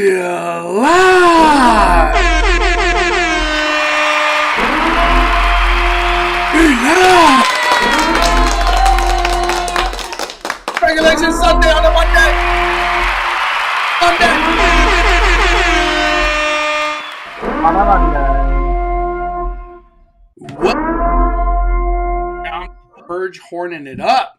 live! Regulations Sunday on a Monday! What? I'm Purge horning it up.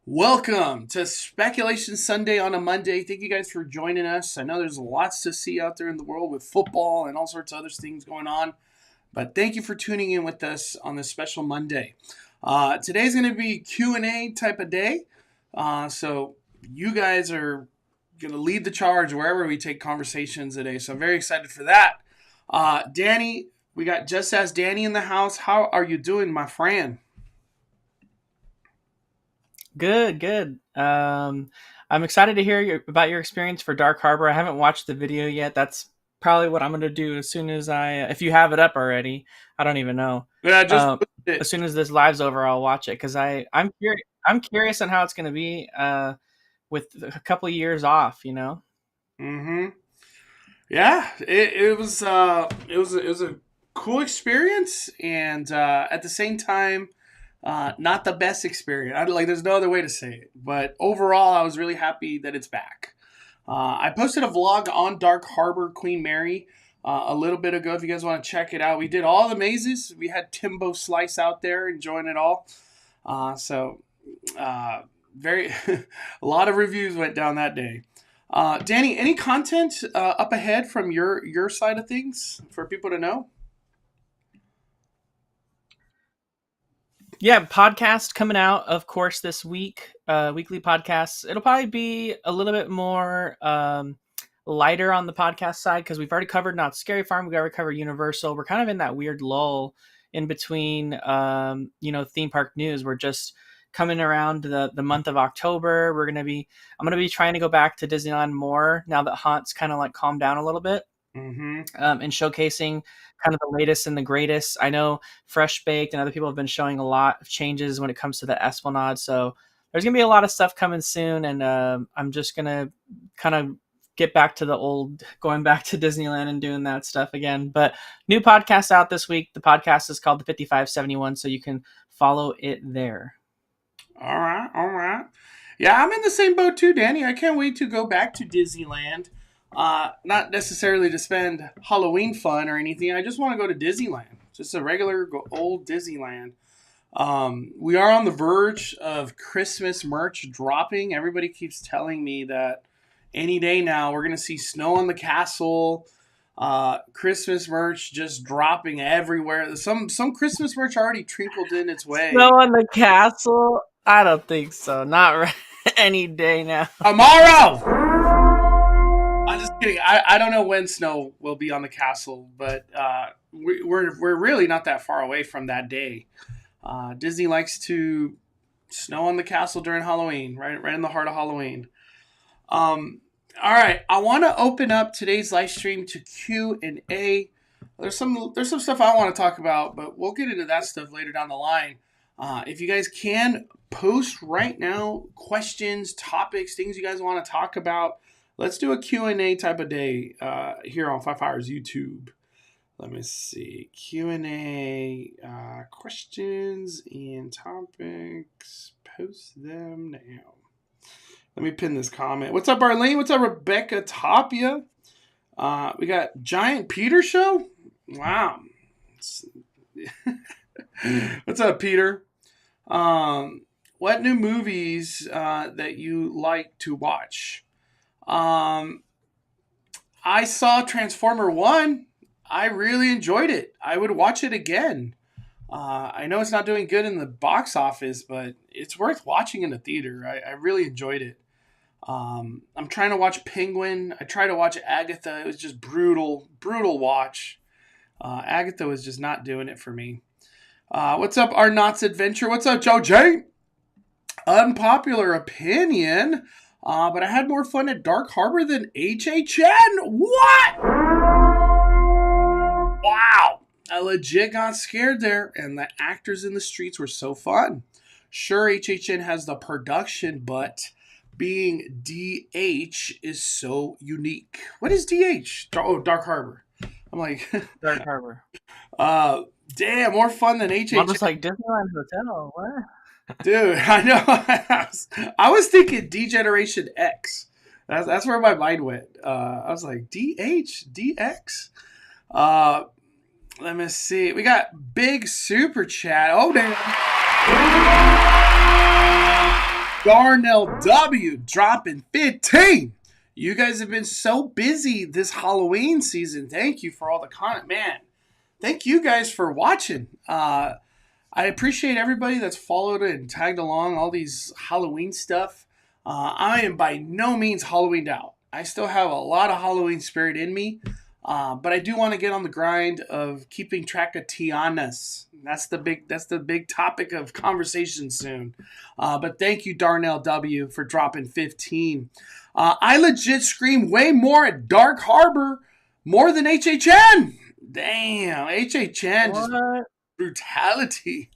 Welcome to Speculation Sunday on a Monday. Thank you guys for joining us. I know there's lots to see out there in the world with football and all sorts of other things going on. But thank you for tuning in with us on this special Monday. Today's going to be Q&A type of day. So you guys are going to lead the charge wherever we take conversations today. So I'm very excited for that. Danny, we got Just Ask Danny in the house. How are you doing, my friend? Good. I'm excited to hear about your experience for Dark Harbor. I haven't watched the video yet. That's probably what I'm going to do as soon as if you have it up already. I don't even know. Yeah, as soon as this live's over, I'll watch it because I'm curious. I'm curious on how it's going to be with a couple of years off. You know. Mm-hmm. Yeah, it was a cool experience, and at the same time, not the best experience. There's no other way to say it. But overall, I was really happy that it's back. I posted a vlog on Dark Harbor Queen Mary a little bit ago. If you guys want to check it out, we did all the mazes. We had Timbo Slice out there enjoying it all. Very a lot of reviews went down that day. Danny, any content up ahead from your side of things for people to know? Yeah, podcast coming out, of course, this week. Weekly podcasts. It'll probably be a little bit more lighter on the podcast side because we've already covered Knott's Scary Farm. We've already covered Universal. We're kind of in that weird lull in between, theme park news. We're just coming around the month of October. I'm going to be trying to go back to Disneyland more now that Haunt's kind of like calmed down a little bit. Mm-hmm. And showcasing kind of the latest and the greatest. I know Fresh Baked and other people have been showing a lot of changes when it comes to the Esplanade. So there's going to be a lot of stuff coming soon. And I'm just going to kind of get back to going back to Disneyland and doing that stuff again. But new podcast out this week. The podcast is called The 5571. So you can follow it there. All right. Yeah, I'm in the same boat too, Danny. I can't wait to go back to Disneyland. Not necessarily to spend Halloween fun or anything. I just want to go to Disneyland. Just a regular old Disneyland. We are on the verge of Christmas merch dropping. Everybody keeps telling me that any day now we're going to see snow on the castle. Christmas merch just dropping everywhere. Some Christmas merch already trickled in its way. Snow on the castle? I don't think so. Not any day now. Tomorrow! I'm just kidding. I don't know when snow will be on the castle, but we're really not that far away from that day. Disney likes to snow on the castle during Halloween, right in the heart of Halloween. All right, I want to open up today's live stream to Q&A. There's some stuff I want to talk about, but we'll get into that stuff later down the line. If you guys can post right now questions, topics, things you guys want to talk about. Let's do a Q&A type of day here on 5 Hours YouTube. Let me see. Q&A, questions and topics. Post them now. Let me pin this comment. What's up, Arlene? What's up, Rebecca Tapia? We got Giant Peter Show? Wow. What's up, Peter? What new movies that you like to watch? I saw Transformer 1. I really enjoyed it. I would watch it again. I know it's not doing good in the box office, but it's worth watching in the theater. I really enjoyed it. I'm trying to watch Penguin. I tried to watch Agatha. It was just brutal watch. Agatha was just not doing it for me. What's up, Our Knott's Adventure? What's up, Joe J? Unpopular opinion. But I had more fun at Dark Harbor than HHN. What? Wow. I legit got scared there, and the actors in the streets were so fun. Sure, HHN has the production, but being DH is so unique. What is DH? Oh, Dark Harbor. I'm like, Dark Harbor. uh, damn, more fun than Mom HHN. was like Disneyland Hotel. What? Dude, I know. I was thinking D Generation X. That's where my mind went. I was like, DH? DX? Uh, let me see. We got big super chat. Oh, damn. Darnell W dropping 15. You guys have been so busy this Halloween season. Thank you for all the content. Man, thank you guys for watching. I appreciate everybody that's followed and tagged along all these Halloween stuff. I am by no means Halloweened out. I still have a lot of Halloween spirit in me, but I do want to get on the grind of keeping track of Tianas. That's the big topic of conversation soon. But thank you, Darnell W, for dropping 15. I legit scream way more at Dark Harbor more than HHN. Damn, HHN just What? brutality.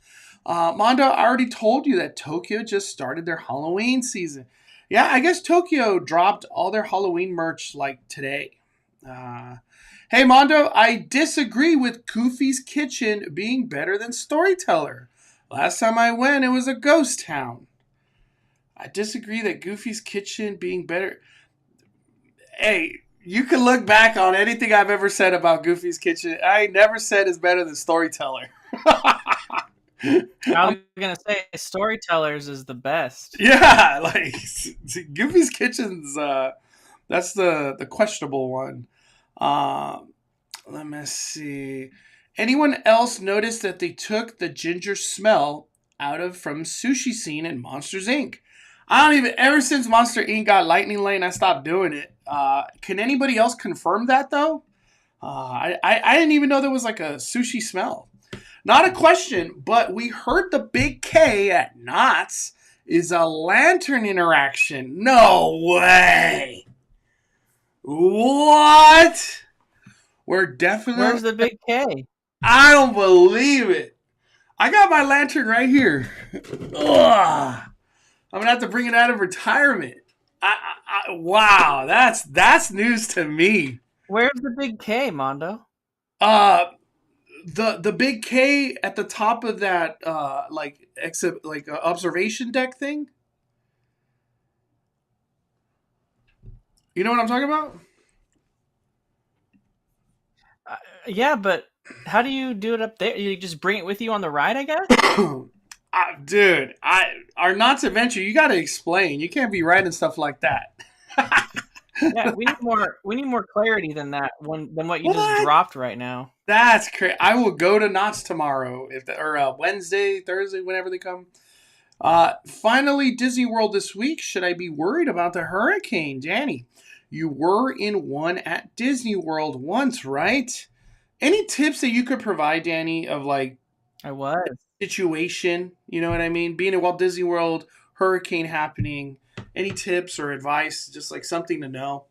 Mondo, I already told you that Tokyo just started their Halloween season. Yeah, I guess Tokyo dropped all their Halloween merch like today. Hey, Mondo, I disagree with Goofy's Kitchen being better than Storyteller. Last time I went, it was a ghost town. I disagree that Goofy's Kitchen being better. Hey, you can look back on anything I've ever said about Goofy's Kitchen. I never said it's better than Storyteller. I was gonna say Storytellers is the best. Yeah, like Goofy's Kitchen's that's the questionable one. Uh, let me see. Anyone else notice that they took the ginger smell out of from sushi scene in Monsters Inc? I don't even ever since Monster Inc got Lightning Lane, I stopped doing it. Can anybody else confirm that though? I didn't even know there was like a sushi smell. Not a question, but we heard the big K at Knott's is a lantern interaction. No way. What? We're definitely. Where's the big K? I don't believe it. I got my lantern right here. Ugh. I'm gonna have to bring it out of retirement. Wow, that's news to me. Where's the big K, Mondo? The big K at the top of that observation deck thing. You know what I'm talking about? Yeah, but how do you do it up there? You just bring it with you on the ride, I guess? Dude, our Knott's adventure, you got to explain. You can't be writing stuff like that. Yeah, we need more clarity than that than what you just dropped right now. That's crazy. I will go to Knott's tomorrow or Wednesday, Thursday, whenever they come. Finally, Disney World this week. Should I be worried about the hurricane, Danny? You were in one at Disney World once, right? Any tips that you could provide, Danny, of like I was situation? You know what I mean? Being at Walt Disney World, hurricane happening. Any tips or advice? Just like something to know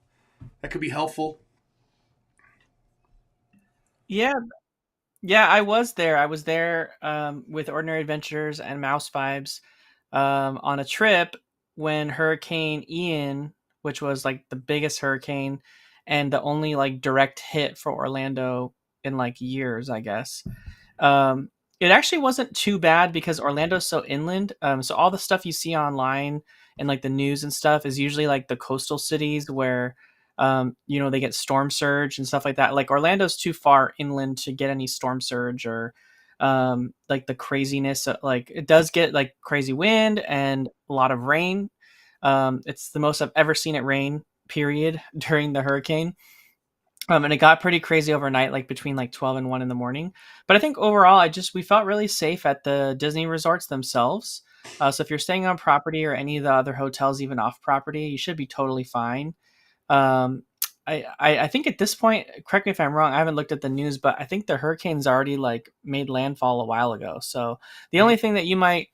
that could be helpful. Yeah, yeah, I was there. I was there with Ordinary Adventures and Mouse Vibes on a trip when Hurricane Ian, which was like the biggest hurricane and the only like direct hit for Orlando in like years, I guess. It actually wasn't too bad because Orlando's so inland. So all the stuff you see online and like the news and stuff is usually like the coastal cities where they get storm surge and stuff like that. Like Orlando's too far inland to get any storm surge or like the craziness. Like it does get like crazy wind and a lot of rain. It's the most I've ever seen it rain, period, during the hurricane. And it got pretty crazy overnight, like between like 12 and 1 in the morning. But I think overall, we felt really safe at the Disney resorts themselves. So if you're staying on property or any of the other hotels, even off property, you should be totally fine. I think at this point, correct me if I'm wrong, I haven't looked at the news, but I think the hurricane's already like made landfall a while ago. So the only thing that you might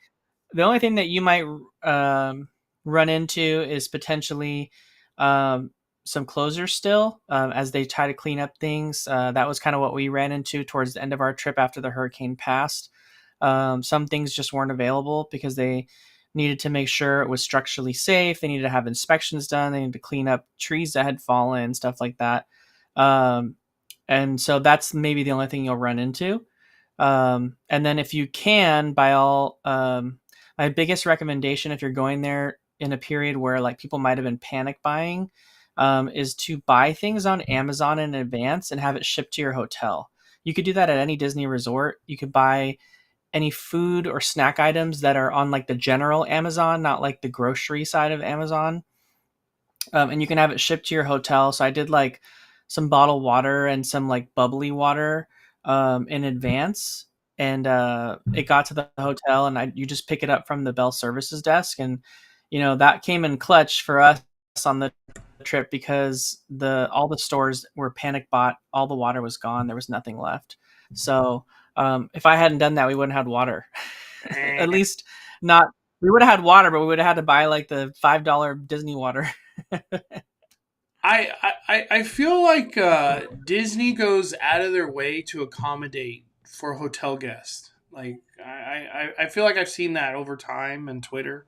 run into is potentially some closures still as they try to clean up things. That was kind of what we ran into towards the end of our trip after the hurricane passed. Some things just weren't available because they needed to make sure it was structurally safe. They needed to have inspections done. They needed to clean up trees that had fallen, stuff like that. Um, and so that's maybe the only thing you'll run into. And then if you can, my biggest recommendation if you're going there in a period where like people might have been panic buying, is to buy things on Amazon in advance and have it shipped to your hotel. You could do that at any Disney resort. You could buy any food or snack items that are on like the general Amazon, not like the grocery side of Amazon. And you can have it shipped to your hotel. So I did like some bottled water and some like bubbly water in advance, and it got to the hotel, and you just pick it up from the Bell Services desk, and that came in clutch for us on the trip because all the stores were panic bought, all the water was gone, there was nothing left. So if I hadn't done that, we wouldn't have had water. At least not. We would have had water, but we would have had to buy like the $5 Disney water. I feel like Disney goes out of their way to accommodate for hotel guests. Like I feel like I've seen that over time on Twitter.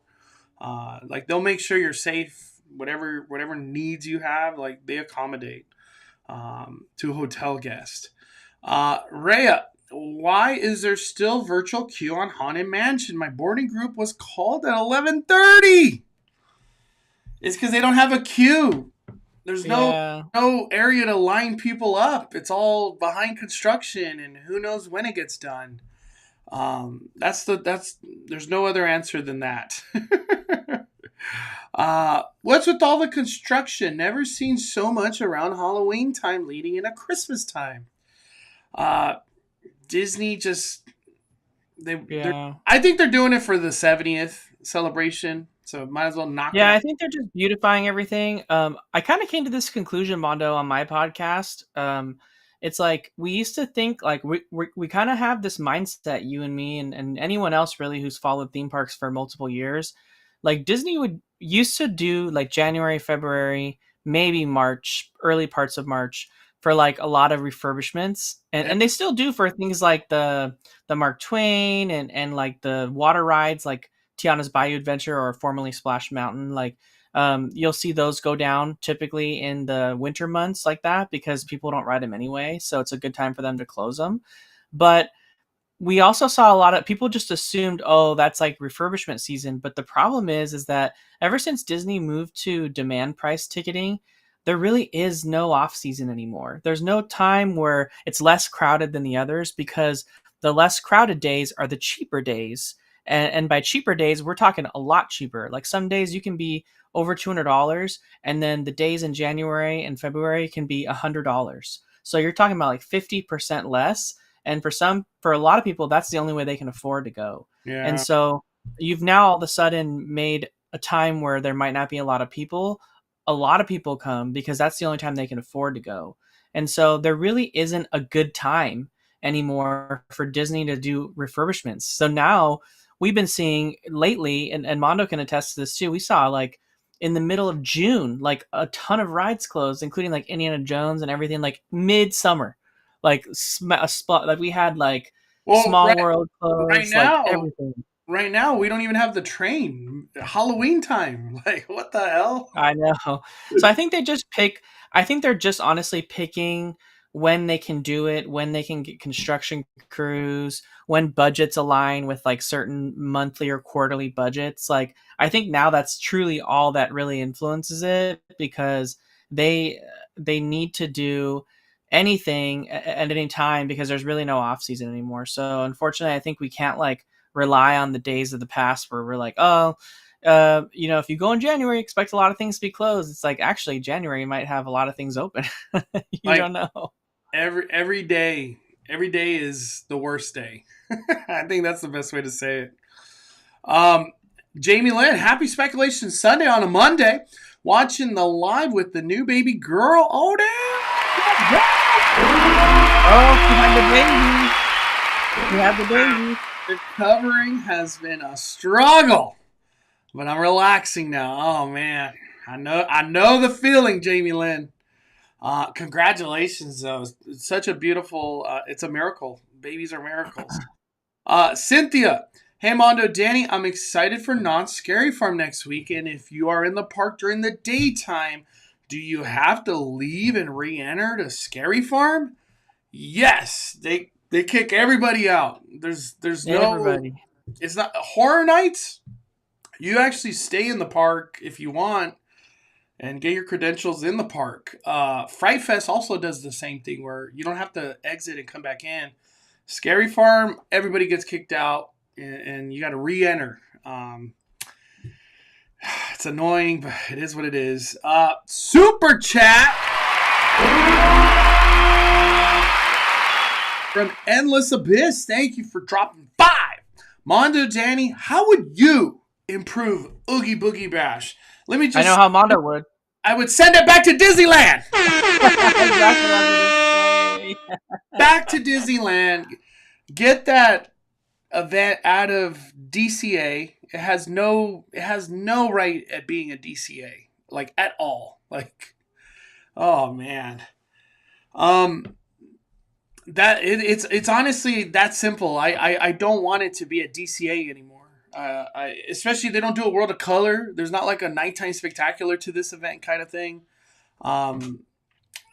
Like they'll make sure you're safe, whatever needs you have, like they accommodate to hotel guests. Rhea, why is there still virtual queue on Haunted Mansion? My boarding group was called at 11:30. It's because they don't have a queue. There's no area to line people up. It's all behind construction, and who knows when it gets done. There's no other answer than that. What's with all the construction? Never seen so much around Halloween time leading into Christmas time. Disney just I think they're doing it for the 70th celebration. So might as well knock it out. I think they're just beautifying everything. I kind of came to this conclusion, Mondo, on my podcast. It's like we used to think like we kind of have this mindset, you and me and anyone else really who's followed theme parks for multiple years. Like Disney used to do like January, February, maybe March, early parts of March for like a lot of refurbishments. And they still do for things like the Mark Twain and like the water rides like Tiana's Bayou Adventure or formerly Splash Mountain. Like you'll see those go down typically in the winter months like that because people don't ride them anyway. So it's a good time for them to close them. But we also saw a lot of people just assumed, oh, that's like refurbishment season. But the problem is that ever since Disney moved to demand price ticketing, there really is no off season anymore. There's no time where it's less crowded than the others because the less crowded days are the cheaper days. And by cheaper days, we're talking a lot cheaper. Like some days you can be over $200, and then the days in January and February can be $100. So you're talking about like 50% less. And for a lot of people, that's the only way they can afford to go. Yeah. And so you've now all of a sudden made a time where there might not be a lot of people. A lot of people come because that's the only time they can afford to go. And so there really isn't a good time anymore for Disney to do refurbishments. So now we've been seeing lately, and Mondo can attest to this too, we saw like in the middle of June, like a ton of rides closed, including like Indiana Jones and everything, like midsummer. Like a spot, like we had like Small World closed, right now, like everything. Right now, we don't even have the train. Halloween time. Like, what the hell? I know. So I think they're just honestly picking when they can do it, when they can get construction crews, when budgets align with like certain monthly or quarterly budgets. Like, I think now that's truly all that really influences it because they need to do anything at any time because there's really no off season anymore. So unfortunately, I think we can't like rely on the days of the past where we're like, if you go in January, expect a lot of things to be closed. It's like actually January might have a lot of things open. You don't know. Every day is the worst day. I think that's the best way to say it. Jamie Lynn, happy Speculation Sunday on a Monday. Watching the live with the new baby girl. Oh, damn. Oh, you had the baby. Recovering has been a struggle, but I'm relaxing now. Oh man, I know the feeling, Jamie Lynn. Congratulations, though. It's such a beautiful. It's a miracle. Babies are miracles. Cynthia, Hey Mondo, Danny, I'm excited for Knott's Scary Farm next week, and if you are in the park during the daytime, do you have to leave and re-enter to Scary Farm? Yes, they kick everybody out. There's no Everybody. it's not horror nights. You actually stay in the park if you want and get your credentials in the park. Fright Fest also does the same thing where you don't have to exit and come back in. Scary Farm, everybody gets kicked out and you got to re-enter. It's annoying, but it is what it is. Super chat from Endless Abyss. Thank you for dropping 5. Mondo Danny, how would you improve Oogie Boogie Bash? Let me just. I know how Mondo would. I would send it back to Disneyland. Back to Disneyland. Get that event out of DCA. It has no right at being a DCA, like at all. Like, oh man. It's honestly that simple. I don't want it to be a DCA anymore. Especially they don't do a World of Color. There's not like a nighttime spectacular to this event kind of thing.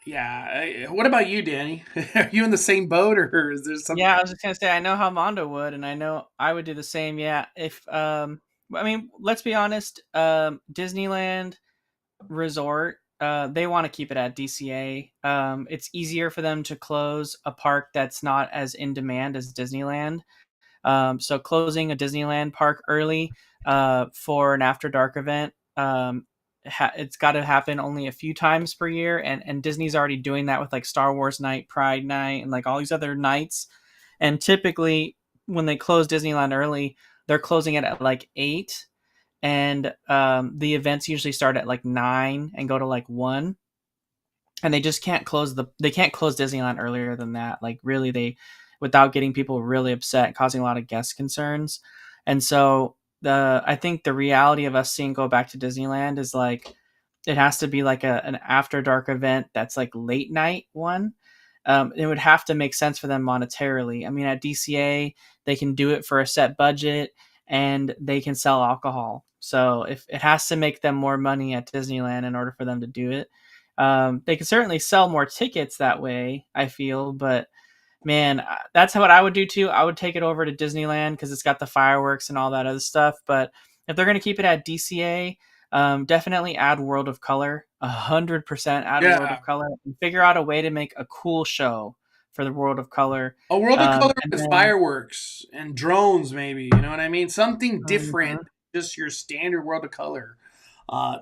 Yeah. What about you, Danny? Are you in the same boat, or is there something? Yeah, I was just gonna say I know how Mondo would, and I know I would do the same. Yeah, if I mean, let's be honest. Disneyland Resort, they want to keep it at DCA. It's easier for them to close a park that's not as in demand as Disneyland. So closing a Disneyland park early for an after dark event, it's got to happen only a few times per year, and Disney's already doing that with like Star Wars Night, Pride Night, and like all these other nights. And typically, when they close Disneyland early, they're closing it at like 8, and the events usually start at like 9 and go to like 1. And they just can't close Disneyland earlier than that. Like really, without getting people really upset, causing a lot of guest concerns. And so I think the reality of us seeing go back to Disneyland is like it has to be like an after dark event that's like late night one. It would have to make sense for them monetarily. I mean, at DCA, they can do it for a set budget and they can sell alcohol. So if it has to make them more money at Disneyland in order for them to do it, they can certainly sell more tickets that way, I feel. But man, that's what I would do too. I would take it over to Disneyland because it's got the fireworks and all that other stuff. But if they're going to keep it at DCA, definitely add World of Color. 100% add World of Color and figure out a way to make a cool show for the World of Color. A World of Color with fireworks and drones, maybe. You know what I mean? Something different, just your standard World of Color.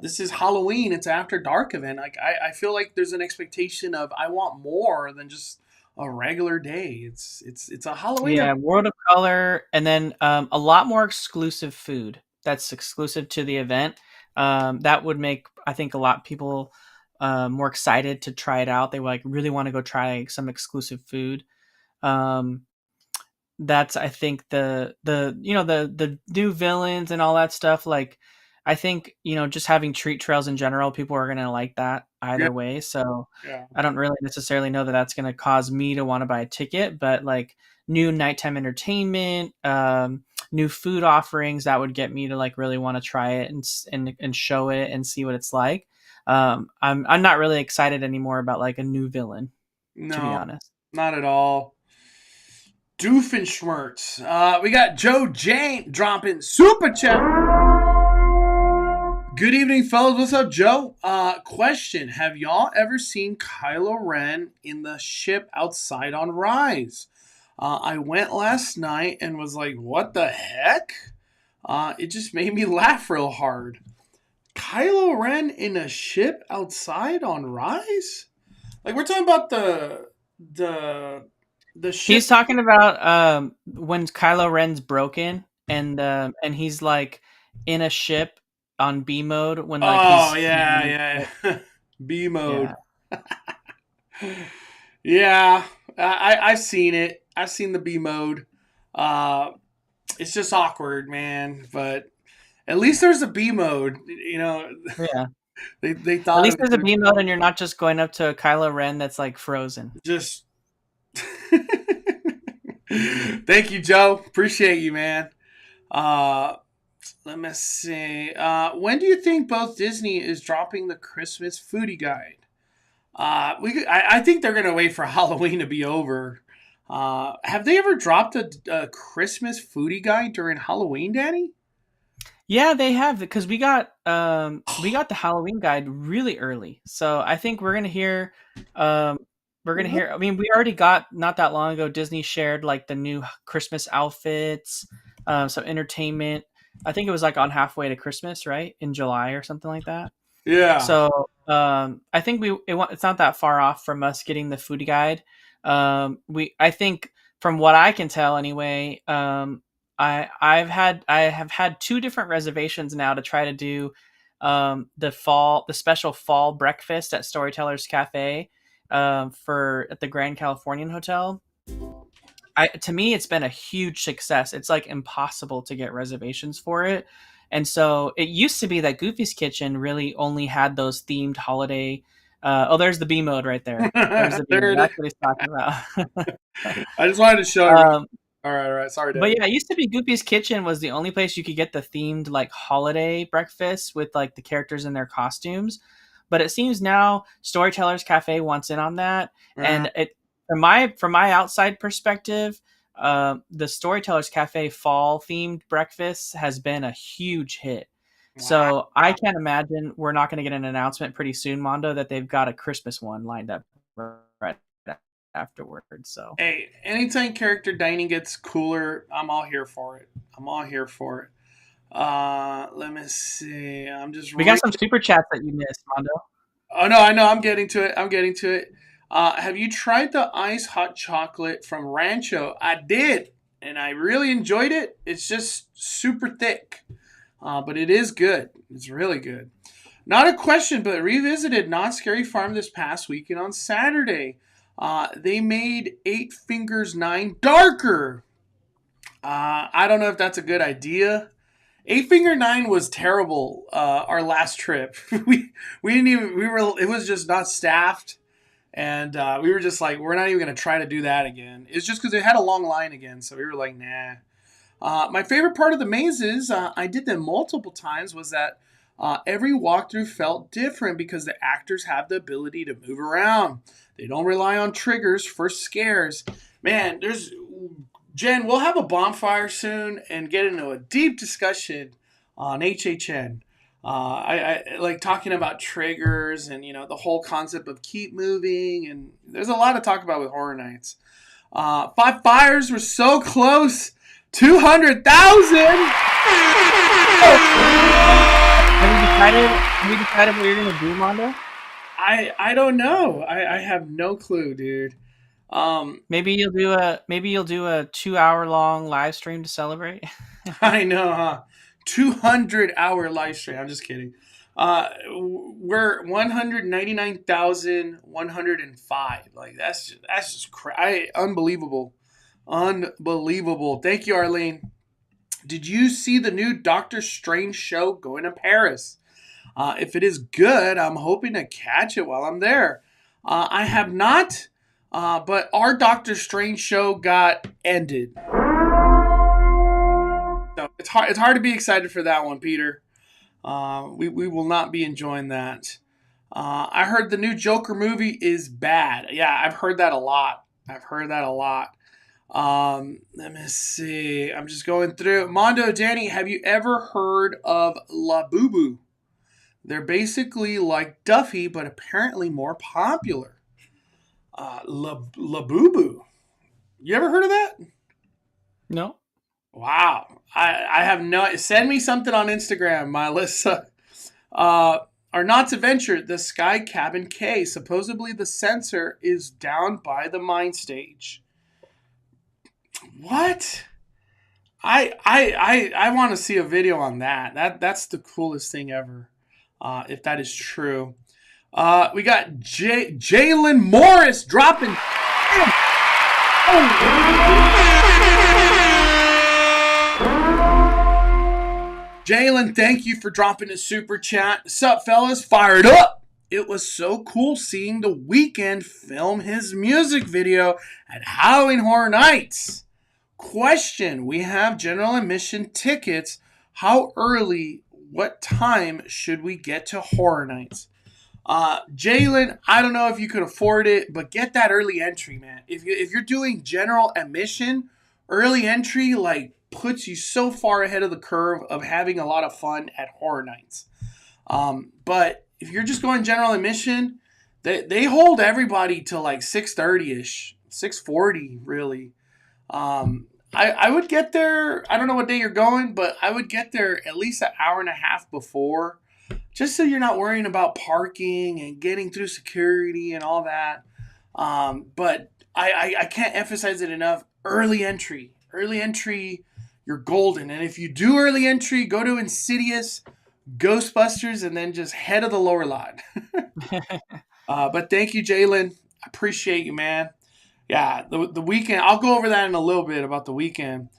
This is Halloween. It's an after dark event. Like I feel like there's an expectation of I want more than just a regular day. It's a Halloween. Yeah, World of Color, and then a lot more exclusive food that's exclusive to the event. That would make, I think, a lot of people more excited to try it out. They like really want to go try some exclusive food. That's, I think, the new villains and all that stuff. Like, I think, just having treat trails in general, people are gonna like that either way. So I don't really necessarily know that that's gonna cause me to want to buy a ticket, but like new nighttime entertainment, new food offerings, that would get me to like really want to try it and show it and see what it's like. I'm not really excited anymore about like a new villain, to be honest. Not at all. Doofenshmirtz. We got Joe Jane dropping super chat. Good evening, fellas. What's up, Joe? Question. Have y'all ever seen Kylo Ren in the ship outside on Rise? I went last night and was like, what the heck? It just made me laugh real hard. Kylo Ren in a ship outside on Rise? Like, we're talking about the ship. He's talking about when Kylo Ren's broken and he's like in a ship on B mode when like B mode. Yeah, I've seen it. I've seen the B mode. It's just awkward, man. But at least there's a B mode. Yeah. They thought at least there's a B mode, and you're not just going up to a Kylo Ren that's like frozen. Just. Thank you, Joe. Appreciate you, man. Uh, let me see. When do you think both Disney is dropping the Christmas foodie guide? I think they're gonna wait for Halloween to be over. Have they ever dropped a Christmas foodie guide during Halloween, Danny? Yeah, they have because we got the Halloween guide really early. So I think um we're gonna hear. I mean, we already got not that long ago. Disney shared like the new Christmas outfits, some entertainment. I think it was like on halfway to Christmas, right, in July or something like that. Yeah. So I think it's not that far off from us getting the foodie guide. I think from what I can tell anyway, I have had two different reservations now to try to do the special fall breakfast at Storytellers Cafe for at the Grand Californian Hotel. To me, it's been a huge success. It's like impossible to get reservations for it. And so it used to be that Goofy's Kitchen really only had those themed holiday. There's the B mode right there. There's the B There mode. it is. That's what he's talking about. I just wanted to show everyone. um, All right, all right. Sorry, but Danny. yeah, it used to be Goofy's Kitchen was the only place you could get the themed like holiday breakfast with like the characters in their costumes. But it seems now Storytellers Cafe wants in on that, Uh, and it from my outside perspective, the Storytellers Cafe fall themed breakfast has been a huge hit. wow. So I can't imagine we're not going to get an announcement pretty soon, Mondo, that they've got a Christmas one lined up right afterwards. So Hey, anytime character dining gets cooler, I'm all here for it. I'm all here for it. Let me see. I'm just we got some super chats that you missed, Mondo. Oh no, I know. I'm getting to it. I'm getting to it. Have you tried the ice hot chocolate from Rancho? I did, and I really enjoyed it. It's just super thick, but it is good. It's really good. Not a question, but revisited Not Scary Farm this past weekend on Saturday. They made Eight Fingers 9 darker. I don't know if that's a good idea. Eight Finger Nine was terrible. Our last trip, we didn't even we were it was just not staffed, and we were just like we're not even gonna try to do that again. It's just because it had a long line again, so we were like nah. My favorite part of the mazes, I did them multiple times, was that every walkthrough felt different because the actors have the ability to move around. They don't rely on triggers for scares. Man, there's Jen, we'll have a bonfire soon and get into a deep discussion on HHN. I like talking about triggers and the whole concept of keep moving, and there's a lot to talk about with Horror Nights. Five Fires were so close, 200,000. Have you decided what you're gonna do, Mondo? I don't know. I have no clue, dude. Maybe you'll do a 2 hour long live stream to celebrate. I know, huh? 200-hour live stream. I'm just kidding. We're 199,105. Like that's just unbelievable, unbelievable. Thank you, Arlene. Did you see the new Doctor Strange show going to Paris? If it is good, I'm hoping to catch it while I'm there. I have not, but our Doctor Strange show got ended. So it's hard. It's hard to be excited for that one, Peter. We will not be enjoying that. I heard the new Joker movie is bad. Yeah, I've heard that a lot. Let me see. I'm just going through. Mondo, Danny, have you ever heard of La Boo Boo? They're basically like Duffy, but apparently more popular. La Boo Boo. You ever heard of that? No. Wow. I have no. Send me something on Instagram, Melissa. Our Knott's Adventure, the Sky Cabin K. Supposedly the sensor is down by the mine stage. What? I want to see a video on that. That's the coolest thing ever. If that is true. We got Jalen Morris dropping. Jalen, thank you for dropping a super chat. Sup, fellas? Fired up. It was so cool seeing The Weeknd film his music video at Halloween Horror Nights. Question: we have general admission tickets. How early? What time should we get to Horror Nights? Jalen, I don't know if you could afford it, but get that early entry, man. If you're doing general admission, early entry like puts you so far ahead of the curve of having a lot of fun at Horror Nights. But if you're just going general admission, they hold everybody till like 6:30 ish, 6:40 really. I would get there. I don't know what day you're going, but I would get there at least an hour and a half before, just so you're not worrying about parking and getting through security and all that. But I can't emphasize it enough. Early entry, you're golden. And if you do early entry, go to Insidious, Ghostbusters, and then just head of the lower lot. But thank you, Jalen. I appreciate you, man. Yeah, the weekend. I'll go over that in a little bit about the weekend.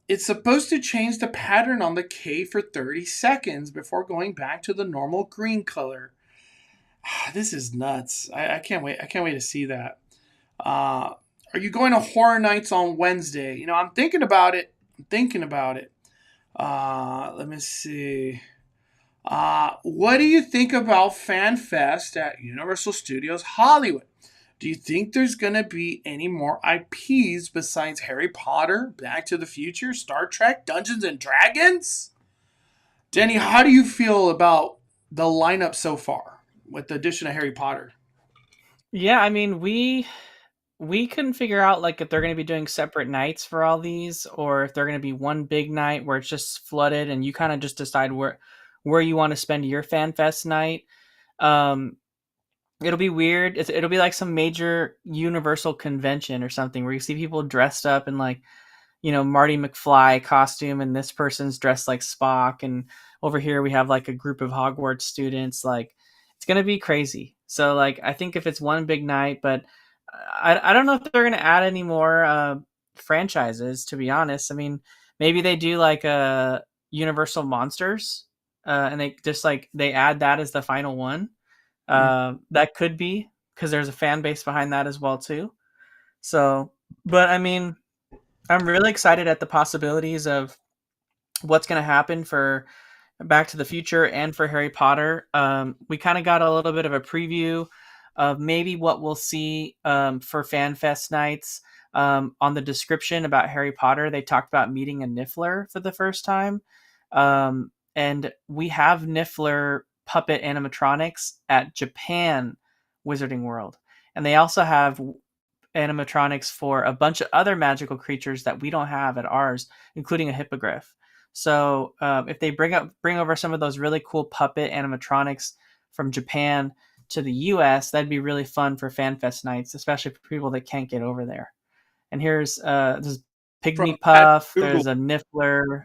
It's supposed to change the pattern on the K for 30 seconds before going back to the normal green color. This is nuts. I can't wait. I can't wait to see that. Are you going to Horror Nights on Wednesday? You know, I'm thinking about it. Let me see. What do you think about Fan Fest at Universal Studios Hollywood? Do you think there's going to be any more IPs besides Harry Potter, Back to the Future, Star Trek, Dungeons and Dragons? Danny, how do you feel about the lineup so far with the addition of Harry Potter? Yeah, I mean, we couldn't figure out like if they're going to be doing separate nights for all these, or if they're going to be one big night where it's just flooded and you kind of just decide where you want to spend your Fan Fest night. Um, It'll be weird. It'll be like some major Universal convention or something where you see people dressed up in like, Marty McFly costume, and this person's dressed like Spock, and over here we have like a group of Hogwarts students. Like, it's gonna be crazy. So like, I think if it's one big night, but I don't know if they're gonna add any more franchises. To be honest, I mean, maybe they do like a Universal Monsters, and they just like they add that as the final one. That could be because there's a fan base behind that as well too. So, but I mean, I'm really excited at the possibilities of what's going to happen for Back to the Future and for Harry Potter. We kind of got a little bit of a preview of maybe what we'll see for Fan Fest nights. On the description about Harry Potter, they talked about meeting a Niffler for the first time. And we have Niffler puppet animatronics at Japan Wizarding World. And they also have animatronics for a bunch of other magical creatures that we don't have at ours, including a hippogriff. So if they bring over some of those really cool puppet animatronics from Japan to the US, that'd be really fun for FanFest nights, especially for people that can't get over there. And here's this Pygmy Puff. There's a Niffler.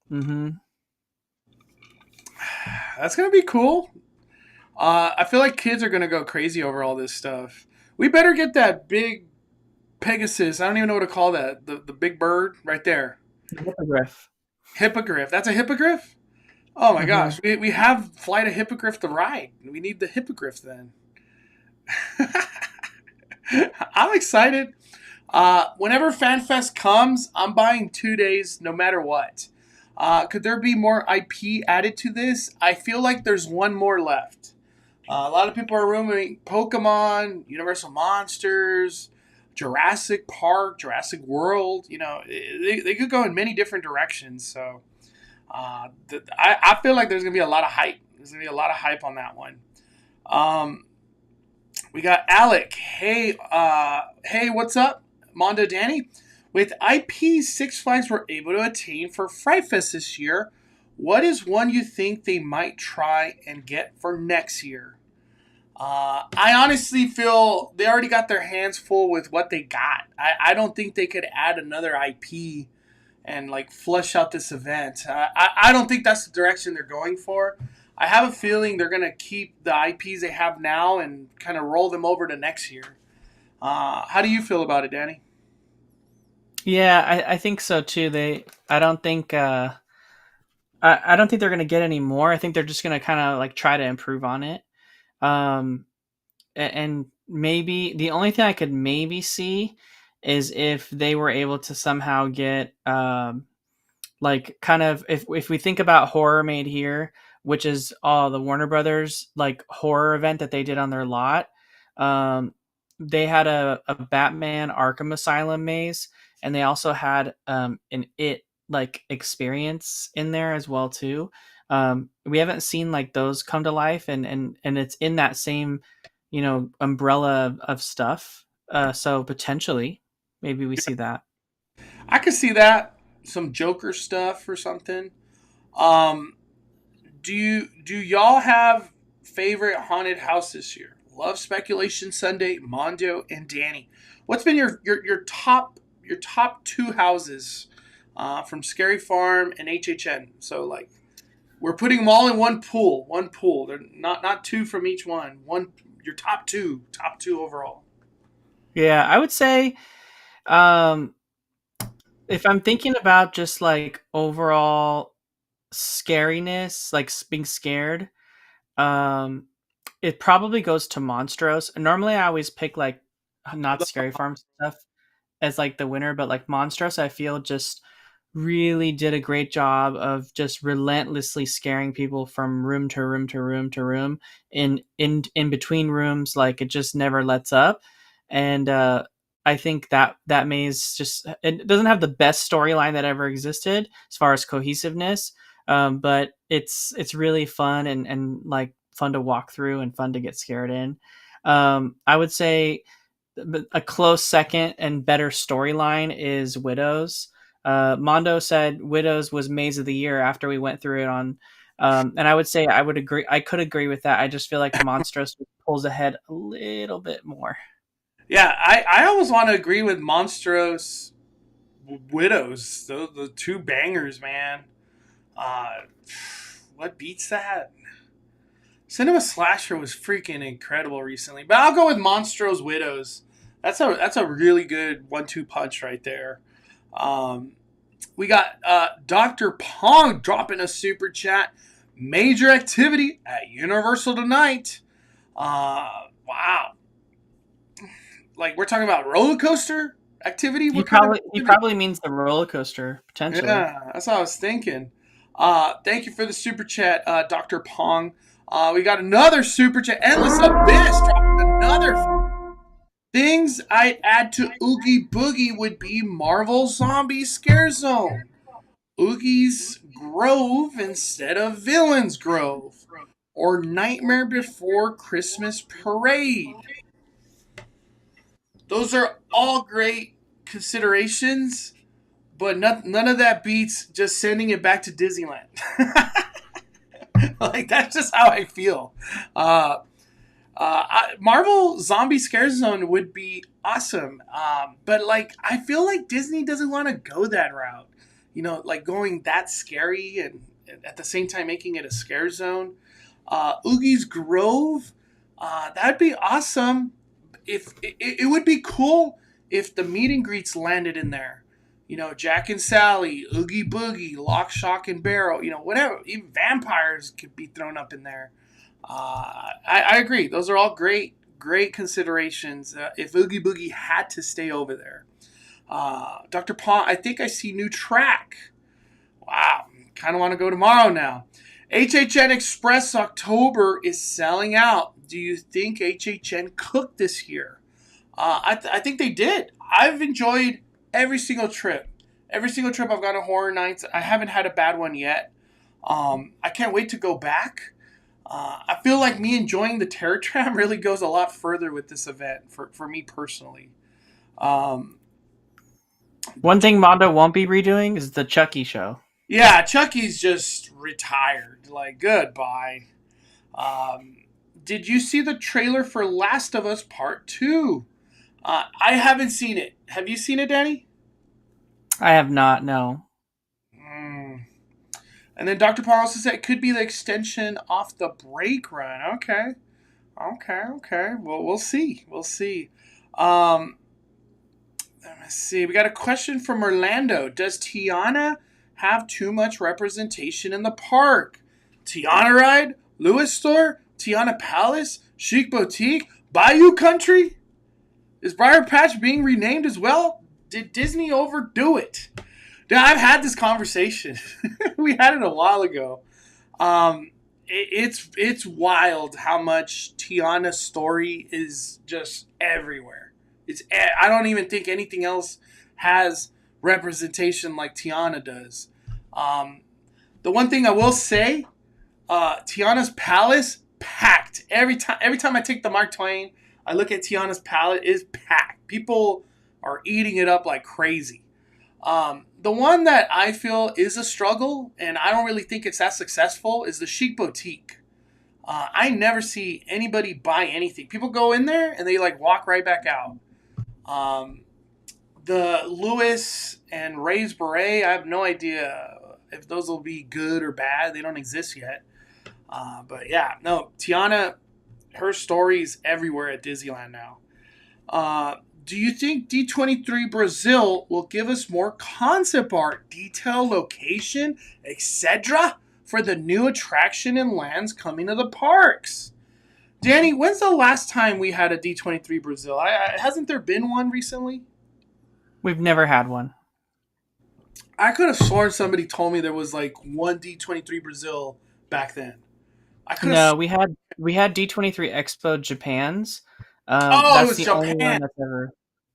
Mm-hmm. That's gonna be cool. I feel like kids are gonna go crazy over all this stuff. We better get that big Pegasus. I don't even know what to call that. The big bird right there. Hippogriff. Hippogriff. That's a hippogriff? Oh my gosh. We have Flight of Hippogriff the ride. We need the hippogriff then. I'm excited. Whenever FanFest comes, I'm buying 2 days no matter what. Could there be more IP added to this? I feel like there's one more left. A lot of people are rumoring Pokemon, Universal Monsters, Jurassic Park, Jurassic World. You know, they could go in many different directions. So I feel like there's going to be a lot of hype. There's going to be a lot of hype on that one. We got Alec. Hey, what's up? Mondo Danny. With IP Six Flags were able to attain for Fright Fest this year, what is one you think they might try and get for next year? I honestly feel they already got their hands full with what they got. I don't think they could add another IP and like flush out this event. I don't think that's the direction they're going for. I have a feeling they're going to keep the IPs they have now and kind of roll them over to next year. How do you feel about it, Danny? Yeah, I think so too. I don't think I don't think they're gonna get any more. I think they're just gonna kind of like try to improve on it. And maybe the only thing I could maybe see is if they were able to somehow get like kind of if we think about Horror Made Here, which is the Warner Brothers like horror event that they did on their lot. They had a Batman Arkham Asylum maze, and they also had an It like experience in there as well too. We haven't seen like those come to life, and it's in that same umbrella of stuff. So potentially, maybe we see that. I could see that, some Joker stuff or something. Um, do y'all have favorite haunted house this year? Love Speculation Sunday, Mondo, and Danny. What's been your top two houses from Scary Farm and HHN? So like we're putting them all in one pool. One pool. They're not two from each one. One your top two overall. Yeah, I would say um, if I'm thinking about just like overall scariness, like being scared, um, it probably goes to Monstros. Normally, I always pick like not Scary Farm stuff as like the winner, but like Monstros, I feel just really did a great job of just relentlessly scaring people from room to room to room to room in between rooms. Like it just never lets up. And I think that maze just it doesn't have the best storyline that ever existed as far as cohesiveness. But it's really fun and like fun to walk through and fun to get scared in. I would say a close second and better storyline is Widows. Mondo said Widows was Maze of the Year after we went through it on, and I would say I would agree. I could agree with that. I just feel like Monstrous pulls ahead a little bit more. Yeah, I always want to agree with Monstros Widows. The two bangers, man. Uh, what beats that? Cinema Slasher was freaking incredible recently, but I'll go with Monstros Widows. That's a really good 1-2 punch right there. Um, we got Dr. Pong dropping a super chat. Major activity at Universal tonight. Wow. Like we're talking about roller coaster activity. He What kind of activity? probably means the roller coaster potentially. Yeah, that's what I was thinking. Thank you for the super chat, Dr. Pong. We got another super chat. Endless Abyss dropping another. Things I'd add to Oogie Boogie would be Marvel Zombie Scare Zone, Oogie's Grove instead of Villain's Grove, or Nightmare Before Christmas Parade. Those are all great considerations, but none of that beats just sending it back to Disneyland. Like that's just how I feel. Marvel Zombie Scare Zone would be awesome, but like I feel like Disney doesn't want to go that route. Like going that scary and at the same time making it a scare zone. Oogie's Grove, that'd be awesome. If it would be cool if the meet and greets landed in there. Jack and Sally, Oogie Boogie, Lock, Shock, and Barrel. Whatever. Even vampires could be thrown up in there. I agree. Those are all great considerations. If Oogie Boogie had to stay over there, Dr. Pong, I think I see new track. Wow, kind of want to go tomorrow now. HHN Express October is selling out. Do you think HHN cooked this year? I think they did. I've enjoyed every single trip. Every single trip I've gone to Horror Nights. I haven't had a bad one yet. I can't wait to go back. I feel like me enjoying the Terror Tram really goes a lot further with this event for me personally. One thing Mondo won't be redoing is the Chucky show. Yeah, Chucky's just retired. Like, goodbye. Did you see the trailer for Last of Us Part 2? I haven't seen it. Have you seen it, Danny? I have not, no. And then Dr. Paul also said it could be the extension off the break run. Okay. Well, we'll see. Let's see. We got a question from Orlando. Does Tiana have too much representation in the park? Tiana Ride, Lewis Store, Tiana Palace, Chic Boutique, Bayou Country? Is Briar Patch being renamed as well? Did Disney overdo it? Dude, I've had this conversation. We had it a while ago. It's wild how much Tiana's story is just everywhere. I don't even think anything else has representation like Tiana does. Um, the one thing I will say, Tiana's Palace packed every time. Every time I take the Mark Twain, I look at Tiana's Palace is packed. People are eating it up like crazy. The one that I feel is a struggle, and I don't really think it's that successful, is the Chic Boutique. I never see anybody buy anything. People go in there and they like walk right back out. Um, the Lewis and Ray's Beret, I have no idea if those will be good or bad. They don't exist yet. But yeah, no, Tiana, her story's everywhere at Disneyland now. Uh, do you think D23 Brazil will give us more concept art, detail, location, etc. for the new attraction and lands coming to the parks? Danny, when's the last time we had a D23 Brazil? Hasn't there been one recently? We've never had one. I could have sworn somebody told me there was like one D23 Brazil back then. I could have. No, we had D23 Expo Japan's. Oh, it That's was the only Japan. one that's ever.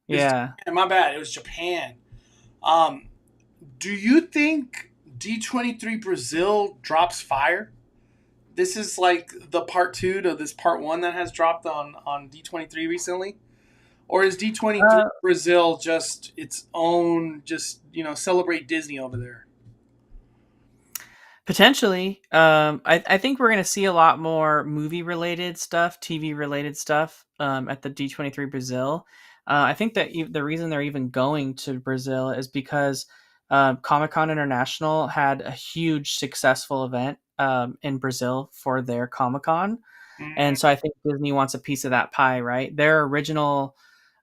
It was Yeah. Japan. My bad. It was Japan. Um, do you think D23 Brazil drops fire? This is like the part two to this part one that has dropped on D23 recently? Or is D23 Uh, Brazil just its own, just, celebrate Disney over there? Potentially. I think we're going to see a lot more movie related stuff, TV related stuff at the D23 Brazil. I think that the reason they're even going to Brazil is because Comic Con International had a huge successful event in Brazil for their Comic Con. Mm, And so I think Disney wants a piece of that pie, right? Their original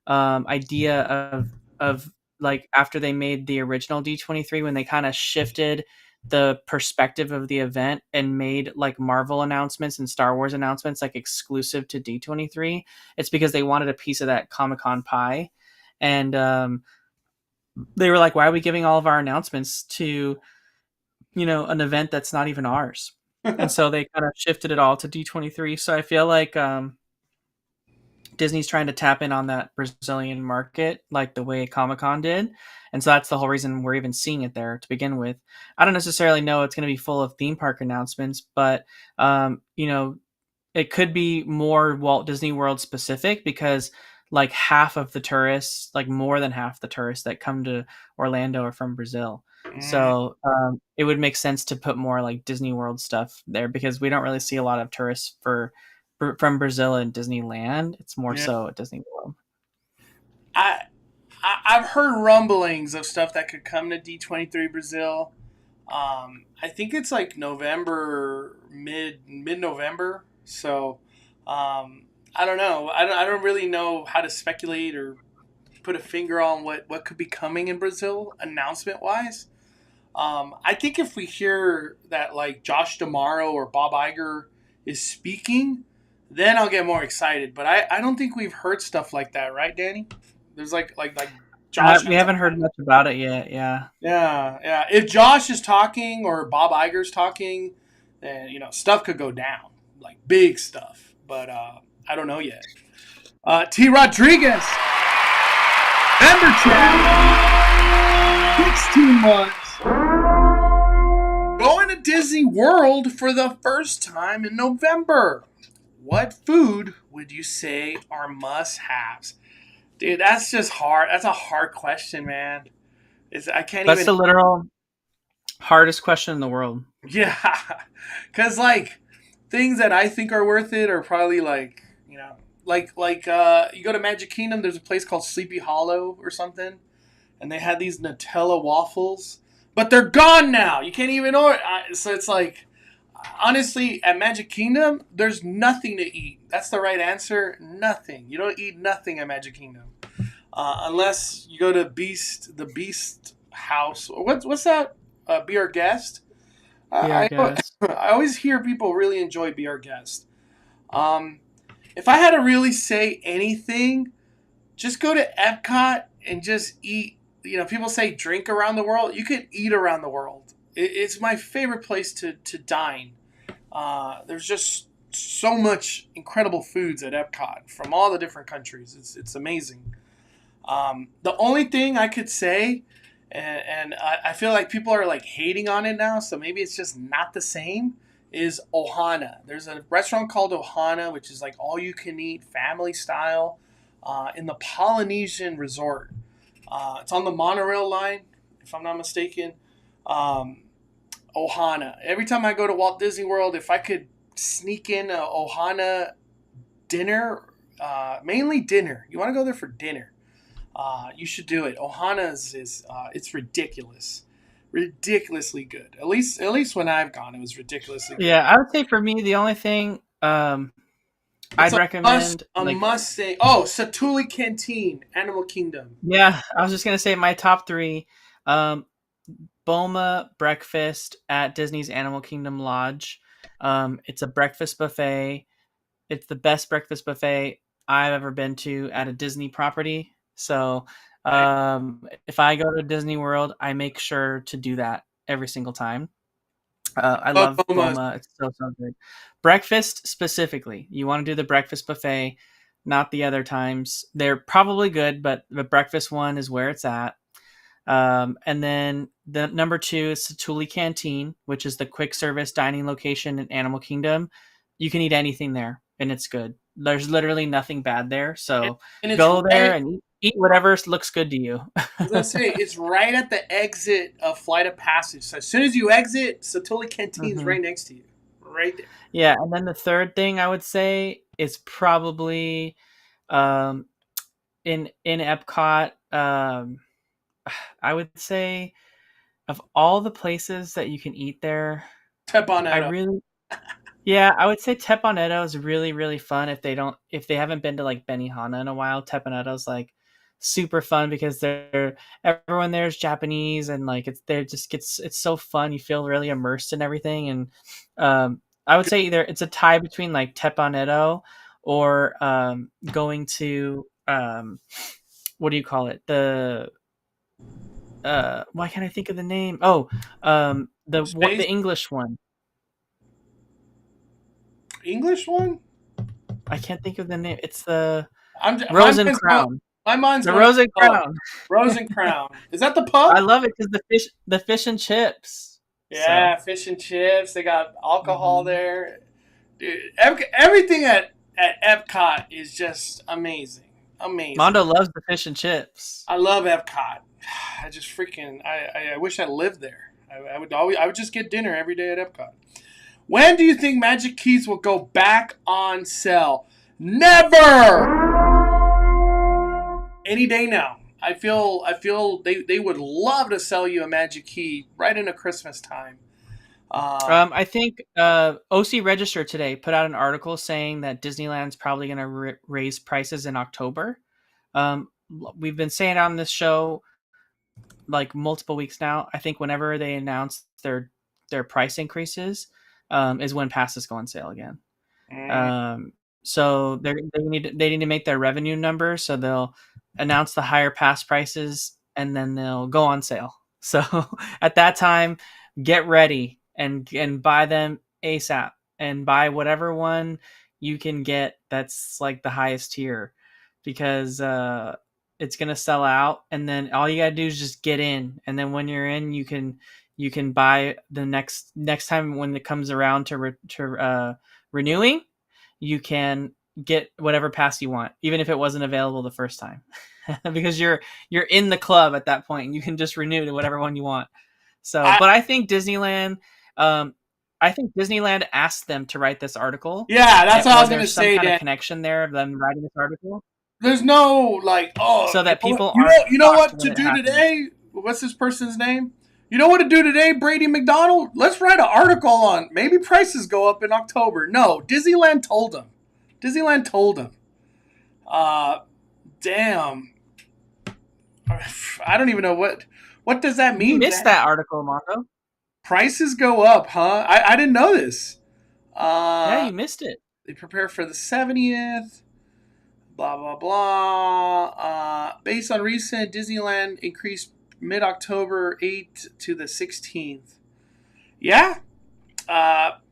idea of like after they made the original D23, when they kind of shifted the perspective of the event and made like Marvel announcements and Star Wars announcements like exclusive to D23, it's because they wanted a piece of that Comic Con pie. And they were like, why are we giving all of our announcements to, an event that's not even ours? And so they kind of shifted it all to D23. So I feel like Disney's trying to tap in on that Brazilian market like the way Comic Con did. And so that's the whole reason we're even seeing it there to begin with. I don't necessarily know it's going to be full of theme park announcements, but, it could be more Walt Disney World specific because like half of the tourists, like more than half the tourists that come to Orlando are from Brazil. mm, So it would make sense to put more like Disney World stuff there because we don't really see a lot of tourists from Brazil and Disneyland. It's more yeah. so at Disney World. I, I've heard rumblings of stuff that could come to D23 Brazil. I think it's like November, mid November. So, I don't know. I don't really know how to speculate or put a finger on what could be coming in Brazil announcement wise. I think if we hear that like Josh D'Amaro or Bob Iger is speaking, then I'll get more excited. But I don't think we've heard stuff like that, right, Danny? There's like Josh. We haven't heard much about it yet. Yeah. Yeah, yeah. If Josh is talking or Bob Iger's talking, then stuff could go down, like big stuff. But I don't know yet. T. Rodriguez, member chat, 16 months, going to Disney World for the first time in November. What food would you say are must-haves? Dude, that's just hard. That's a hard question, man. I can't That's even. the literal hardest question in the world. Yeah, because like things that I think are worth it are probably like you go to Magic Kingdom. There's a place called Sleepy Hollow or something, and they had these Nutella waffles, but they're gone now. You can't even order. So it's like honestly, at Magic Kingdom, there's nothing to eat. That's the right answer. Nothing. You don't eat nothing at Magic Kingdom, unless you go to the Beast House or what's that? Be Our Guest. Yeah, I I guess. I always hear people really enjoy Be Our Guest. Um, if I had to really say anything, just go to Epcot and just eat. People say drink around the world. You could eat around the world. It's my favorite place to dine. There's just so much incredible foods at Epcot from all the different countries. It's amazing. The only thing I could say, and I feel like people are like hating on it now, so maybe it's just not the same, is Ohana. There's a restaurant called Ohana, which is like all you can eat, family style, in the Polynesian resort. It's on the monorail line, if I'm not mistaken. Um, Ohana. Every time I go to Walt Disney World, if I could sneak in a Ohana dinner, mainly dinner. You want to go there for dinner. You should do it. Ohana's is it's ridiculously good. At least when I've gone, it was ridiculously good. Yeah, I would say for me the only thing It's I'd a must recommend, a like, must say. Oh, Satuli Canteen, Animal Kingdom. yeah, I was just gonna say my top three. Um, Boma breakfast at Disney's Animal Kingdom Lodge. It's a breakfast buffet. It's the best breakfast buffet I've ever been to at a Disney property. So, Okay. if I go to Disney World, I make sure to do that every single time. I Love love Boma's. Boma. It's so good. Breakfast specifically, you want to do the breakfast buffet, not the other times. They're probably good, but the breakfast one is where it's at. And then the number two is Satuli Canteen, which is the quick service dining location in Animal Kingdom. You can eat anything there, and it's good. There's literally nothing bad there. And, So and it's go there right. and eat whatever looks good to you. I was gonna say it's right at the exit of Flight of Passage. So as soon as you exit, Satuli Canteen's hmm right next to you, right there. Yeah, and then the third thing I would say is probably um, in Epcot. I would say of all the places that you can eat there, I Tepanetto. really yeah, I would say Tepanetto is really, really fun if they haven't been to like Benihana in a while. Tepanetto's like super fun because everyone there is Japanese and like it's so fun. You feel really immersed in everything. And I would say either it's a tie between like Tepanetto or going to what do you call it? Why can't I think of the name? Oh, the Space English one. English one. I can't think of the name. It's the My Rose and mind's going. Crown. My mind's The going to Rose and the pub. Crown. Rose and Crown. Is that the I pub? love it because the fish and chips. So Yeah, fish and chips. They got alcohol mhm. there. Dude, everything at Epcot is just amazing. Amazing. Mondo loves the fish and chips. I love Epcot. I just freaking I wish I lived there. I would just get dinner every day at Epcot. When do you think Magic Keys will go back on sale? Never. Any day now. I feel they would love to sell you a Magic Key right into Christmas time. I think OC Register today put out an article saying that Disneyland's probably going to raise prices in October. Um, we've been saying on this show like multiple weeks now. I think whenever they announce their price increases, is when passes go on sale again. mm, Um, so they need to make their revenue numbers, so they'll announce the higher pass prices and then they'll go on sale. So at that time, get ready and buy them ASAP and buy whatever one you can get that's like the highest tier because it's gonna sell out and then all you gotta do is just get in and then when you're in you can buy the next time when it comes around to renewing you can get whatever pass you want, even if it wasn't available the first time, because you're in the club at that point, and you can just renew to whatever one you want. So, I, but um, I think Disneyland asked them to write this article, yeah, that's what I or was gonna there's some say, kind of Dan. connection there of them writing this article, There's no like, oh, so that people you aren't know, you know shocked what when to it do happens. today? What's this person's name? You know what to do today, Brady McDonald? Let's write an article on maybe prices go up in October. No, Disneyland told them. Disneyland told them. Uh, damn. I don't even know what does that You mean, missed Dan? that article, Mondo. Prices go up, huh? I didn't know this. Yeah, Uh, you missed it. they prepare for the 70th. Blah blah blah. Based on recent Disneyland increased mid-October 8th to the 16th. Yeah,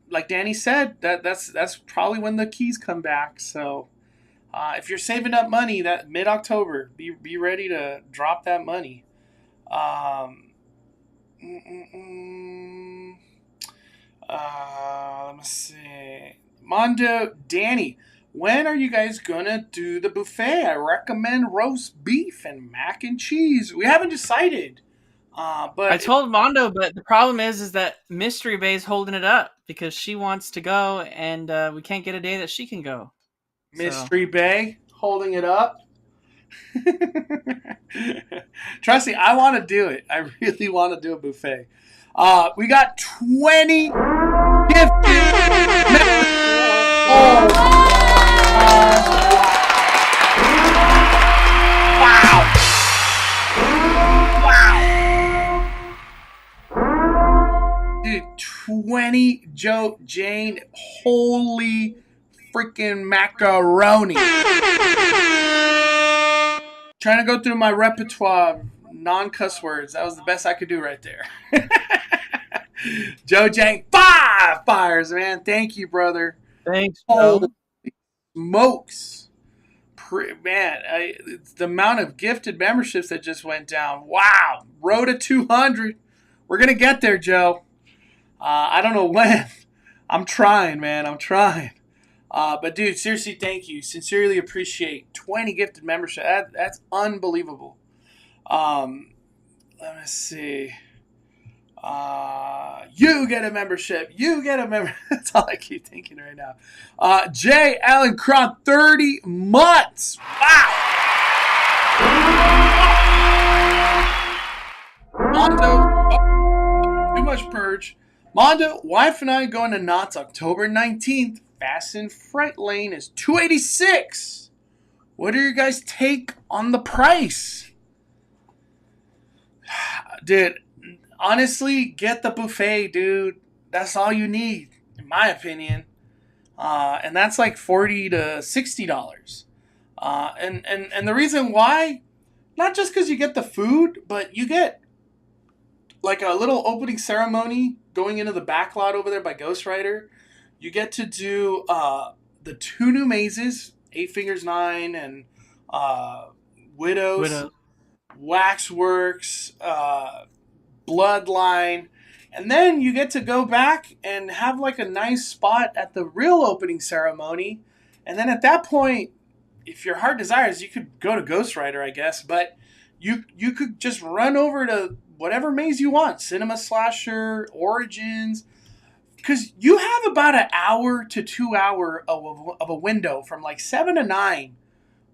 like Danny said, that's probably when the keys come back. So if you're saving up money, that mid-October, be ready to drop that money. Um, mm, mm, mm. Let me see. Mondo, Danny, when are you guys gonna do the buffet? I recommend roast beef and mac and cheese. We haven't decided. I But told Mondo, but the problem is that Mystery Bay's holding it up because she wants to go, and we can't get a day that she can go. So Mystery Bay holding it up. Trust me, I want to do it. I really want to do a buffet. We got 20 gifted. Oh, wow. Wow. Dude, 20 Joe Jane. Holy freaking macaroni. Trying to go through my repertoire of non-cuss words. That was the best I could do right there. Joe Jang, 5 fires, man. Thank you, brother. thanks, Holy Joe. smokes. Man, it's the amount of gifted memberships that just went down. Wow. Road to 200. We're going to get there, Joe. I don't know when. I'm trying, man. I'm trying. But, dude, seriously, thank you. Sincerely appreciate 20 gifted membership. That's unbelievable. Let me see. You get a membership. You get a member. That's all I keep thinking right now. J. Allen Cron, 30 months. Wow. Mondo, too much purge. Mondo, wife and I going to Knott's October 19th. Fast and Fright Lane is $286. What are your guys' take on the price? Dude, honestly, get the buffet, dude. That's all you need, in my opinion. And that's like $40 to $60. And the reason why, not just because you get the food, but you get like a little opening ceremony going into the back lot over there by Ghost Rider. You get to do the 2 new mazes, 8 Fingers 9 and Widows, Waxworks, Bloodline. And then you get to go back and have like a nice spot at the real opening ceremony. And then at that point, if your heart desires, you could go to Ghost Rider, I guess. But you could just run over to whatever maze you want. Cinema Slasher, Origins. Because you have about an hour to 2 hour of a window from like 7 to 9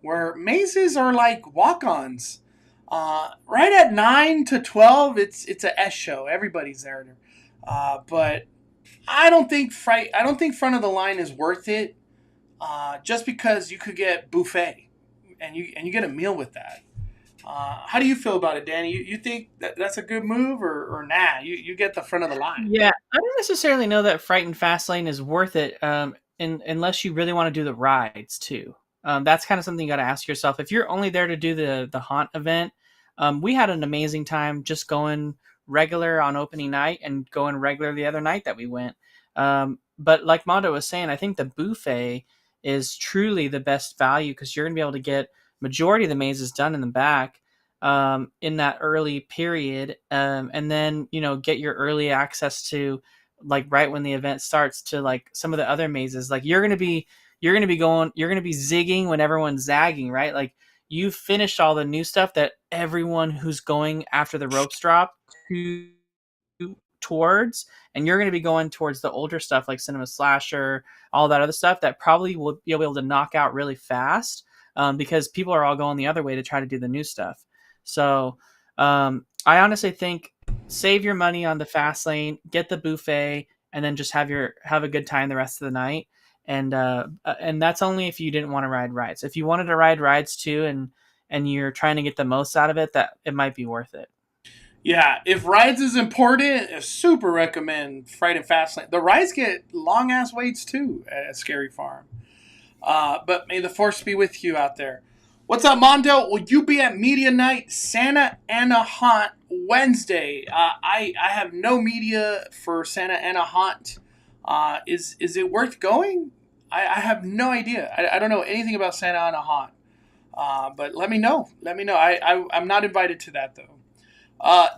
where mazes are like walk-ons. Right at 9 to 12, it's a S show. Everybody's there. But I don't think front of the line is worth it. Just because you could get buffet and you get a meal with that. How do you feel about it, Danny? You think that's a good move or nah? You get the front of the line. Yeah, I don't necessarily know that Fright Fast Lane is worth it, unless you really want to do the rides too. That's kind of something you got to ask yourself. If you're only there to do the haunt event, we had an amazing time just going regular on opening night and going regular the other night that we went. But like Mondo was saying, I think the buffet is truly the best value because you're going to be able to get majority of the mazes done in the back in that early period, and then get your early access to like right when the event starts to like some of the other mazes. Like you're gonna be zigging when everyone's zagging, right? Like you've finished all the new stuff that everyone who's going after the ropes drop to towards, and you're going to be going towards the older stuff like Cinema Slasher, all that other stuff that probably will be able to knock out really fast because people are all going the other way to try to do the new stuff. So I honestly think save your money on the fast lane, get the buffet, and then just have a good time the rest of the night. And that's only if you didn't want to ride rides. If you wanted to ride rides too, and you're trying to get the most out of it, that it might be worth it. Yeah, if rides is important, I super recommend Fright and Fast Lane. The rides get long ass waits too at Scary Farm. But may the force be with you out there. What's up, Mondo? Will you be at Media Night Santa Ana Haunt Wednesday? I have no media for Santa Ana Haunt. Is it worth going? I have no idea. I don't know anything about Santa Ana Haunt. But let me know. Let me know. I'm not invited to that though.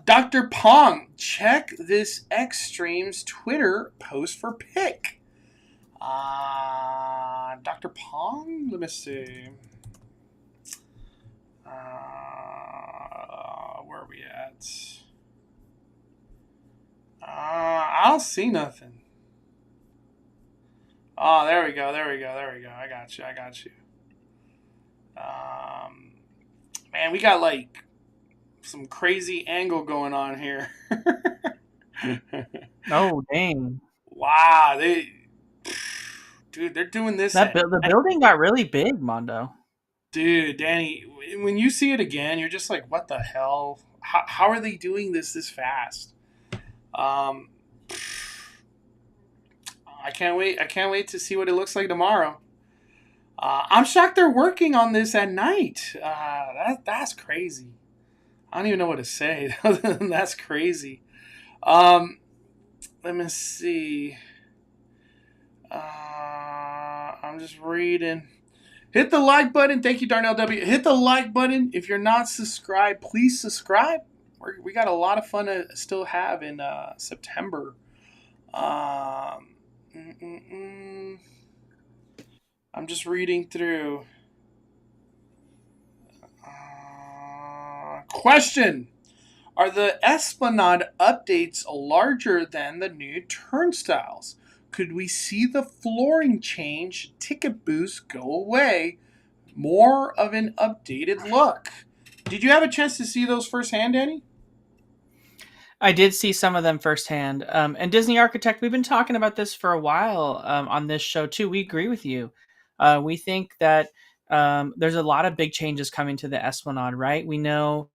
Dr. Pong, check this Xtreme's Twitter post for pick. Dr. Pong? Let me see. Where are we at? I don't see nothing. Oh, there we go. There we go. There we go. I got you. I got you. Man, we got like some crazy angle going on here. Oh dang! Wow, dude, they're doing this That at the night. building got really big, Mondo. Dude, Danny, when you see it again, you're just like, what the hell? How are they doing this fast? Um, I can't wait. I can't wait to see what it looks like tomorrow. I'm shocked they're working on this at night. That's crazy. I don't even know what to say. That's crazy. Um, Let me see. I'm just reading. Hit the like button. Thank you, Darnell W. Hit the like button. If you're not subscribed, please subscribe. We got a lot of fun to still have in September. Um, mm, mm, mm. I'm just reading through. Question. Are the Esplanade updates larger than the new turnstiles? Could we see the flooring change, ticket booths go away? More of an updated look. Did you have a chance to see those firsthand, Danny? I did see some of them firsthand. And Disney Architect, we've been talking about this for a while on this show too. We agree with you. We think that there's a lot of big changes coming to the Esplanade, right? We know,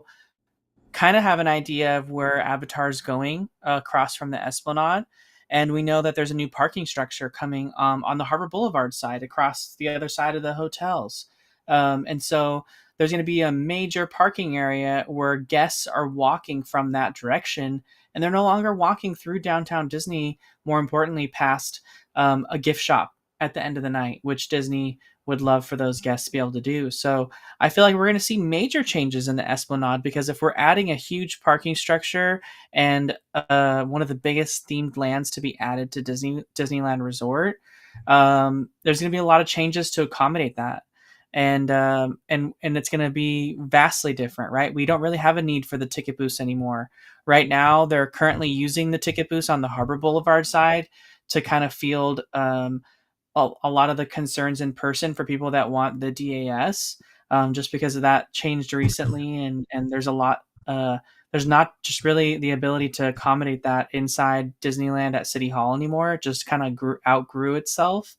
kind of have an idea of where Avatar is going across from the Esplanade. And we know that there's a new parking structure coming on the Harbor Boulevard side across the other side of the hotels. And so there's going to be a major parking area where guests are walking from that direction. And they're no longer walking through downtown Disney, more importantly, past a gift shop at the end of the night, which Disney would love for those guests to be able to do. So I feel like we're going to see major changes in the Esplanade because if we're adding a huge parking structure and one of the biggest themed lands to be added to Disneyland Resort, there's going to be a lot of changes to accommodate that. And it's going to be vastly different, right? We don't really have a need for the ticket booths anymore. Right now, they're currently using the ticket booths on the Harbor Boulevard side to kind of field a lot of the concerns in person for people that want the DAS, just because of that changed recently, and there's a lot. There's not just really the ability to accommodate that inside Disneyland at City Hall anymore. It just kind of outgrew itself.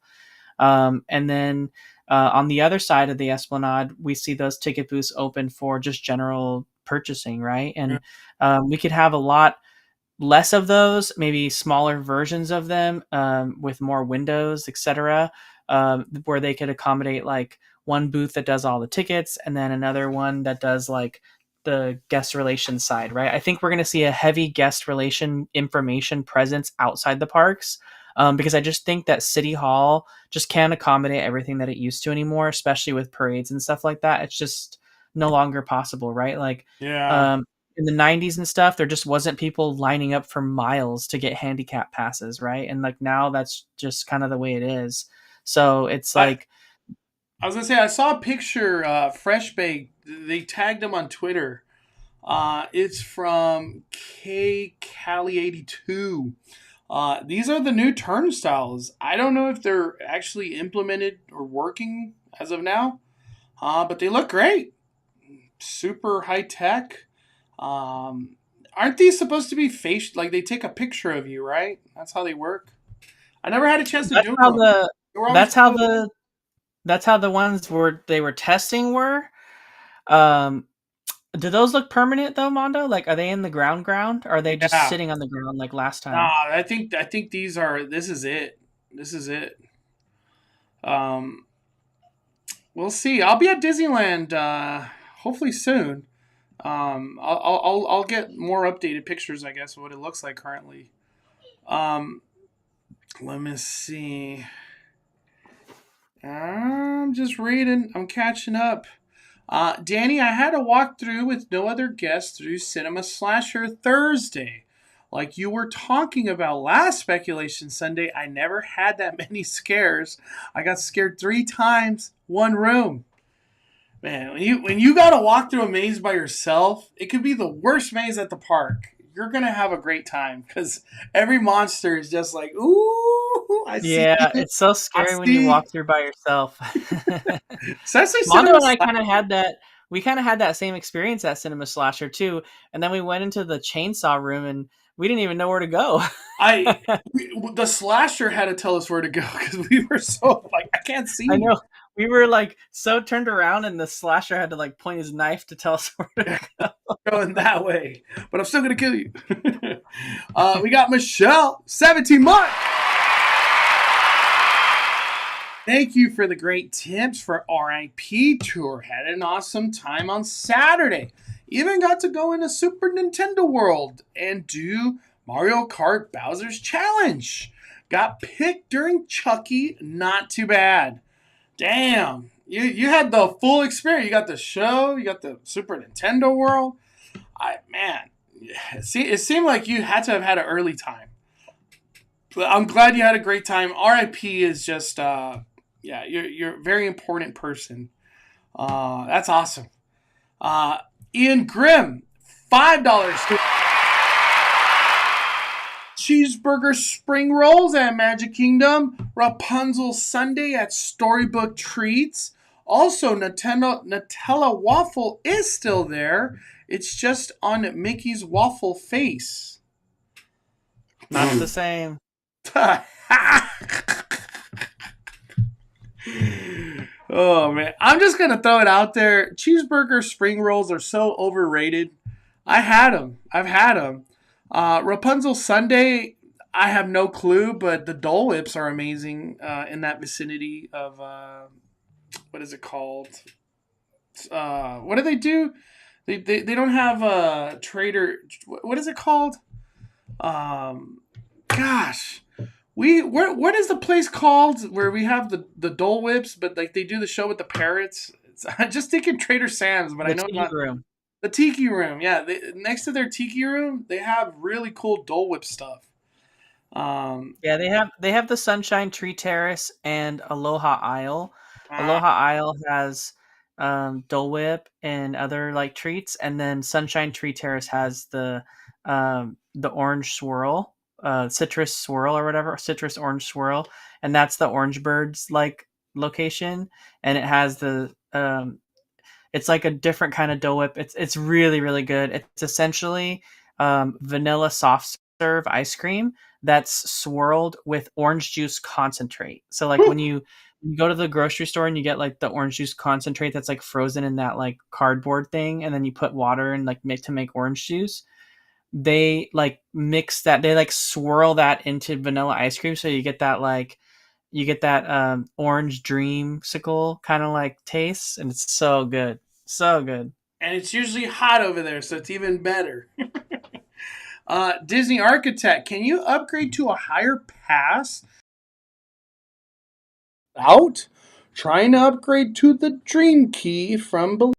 And then on the other side of the Esplanade, we see those ticket booths open for just general purchasing, right? And we could have a lot less of those, maybe smaller versions of them with more windows, etc., where they could accommodate like one booth that does all the tickets and then another one that does like the guest relations side, right? I think we're going to see a heavy guest relation information presence outside the parks because I just think that City Hall just can't accommodate everything that it used to anymore, especially with parades and stuff like that. It's just no longer possible, right? Like, Yeah. um, in the 90s and stuff, there just wasn't people lining up for miles to get handicap passes, right? And like now that's just kind of the way it is. So it's I, like, I was gonna say I saw a picture, Fresh Baked. They tagged him on Twitter. It's from K Cali 82. These are the new turnstiles. I don't know if they're actually implemented or working as of now, but they look great. Super high tech. Aren't these supposed to be face like they take a picture of you, right? That's how they work. I never had a chance to that's do how one. the They were always that's how closed. the that's how the ones were they were testing were. Um, do those look permanent though, Mondo? Like, are they in the ground? Or are they just Yeah. sitting on the ground like last time? Nah, I think these are. This is it. This is it. Um, we'll see. I'll be at Disneyland hopefully soon. I'll get more updated pictures, I guess, of what it looks like currently. Um, let me see. I'm just reading. I'm catching up. Danny, I had a walkthrough with no other guests through Cinema Slasher Thursday. Like you were talking about last Speculation Sunday, I never had that many scares. I got scared 3 times, one room. Man, when you got to walk through a maze by yourself, it could be the worst maze at the park. You're gonna have a great time because every monster is just like, ooh, I see Yeah, you. it's so I scary when you see. walk through by yourself. Especially Mondo Cinema and I Slash. kind of had that. We kind of had that same experience at Cinema Slasher too, and then we went into the chainsaw room and we didn't even know where to go. I the slasher had to tell us where to go because we were so like I can't see I you. know we were like so turned around, and the slasher had to like point his knife to tell us where to go. Going that way, but I'm still gonna kill you. We got Michelle, 17 months. Thank you for the great tips for RIP tour. Had an awesome time on Saturday. Even got to go into Super Nintendo World and do Mario Kart Bowser's Challenge. Got picked during Chucky. Not too bad. Damn. You had the full experience. You got the show. You got the Super Nintendo World. Man, it seemed like you had to have had an early time. But I'm glad you had a great time. RIP is just yeah, you're a very important person. That's awesome. Ian Grimm, $5. Cheeseburger spring rolls at Magic Kingdom. Rapunzel Sunday at Storybook Treats. Also, Nutella waffle is still there. It's just on Mickey's waffle face. Not the same. Oh man, I'm just gonna throw it out there. Cheeseburger spring rolls are so overrated. I had them. I've had them. Rapunzel Sunday, I have no clue, but the Dole Whips are amazing in that vicinity of what is it called? What do they do? They don't have a trader. What is it called? Gosh. What is the place called where we have the Dole Whips, but like they do the show with the parrots? I'm just thinking Trader Sam's, but I The know TV not room. the Tiki Room. Yeah, next to their Tiki Room, they have really cool Dole Whip stuff. Yeah, they have the Sunshine Tree Terrace and Aloha Isle. uh, Aloha Isle has Dole Whip and other like treats, and then Sunshine Tree Terrace has the orange swirl, citrus swirl or whatever, citrus orange swirl, and that's the Orange Birds like location, and it has the it's like a different kind of Dole Whip. It's really really good. It's essentially vanilla soft serve ice cream that's swirled with orange juice concentrate. So like whew, when you go to the grocery store and you get like the orange juice concentrate that's like frozen in that like cardboard thing, and then you put water and like make to make orange juice. They like mix that. They like swirl that into vanilla ice cream, so you get that orange dreamsicle kind of like taste, and it's so good, so good. and it's usually hot over there, so it's even better. Disney Architect, can you upgrade to a higher pass? Out. Trying to upgrade to the Dream Key from below.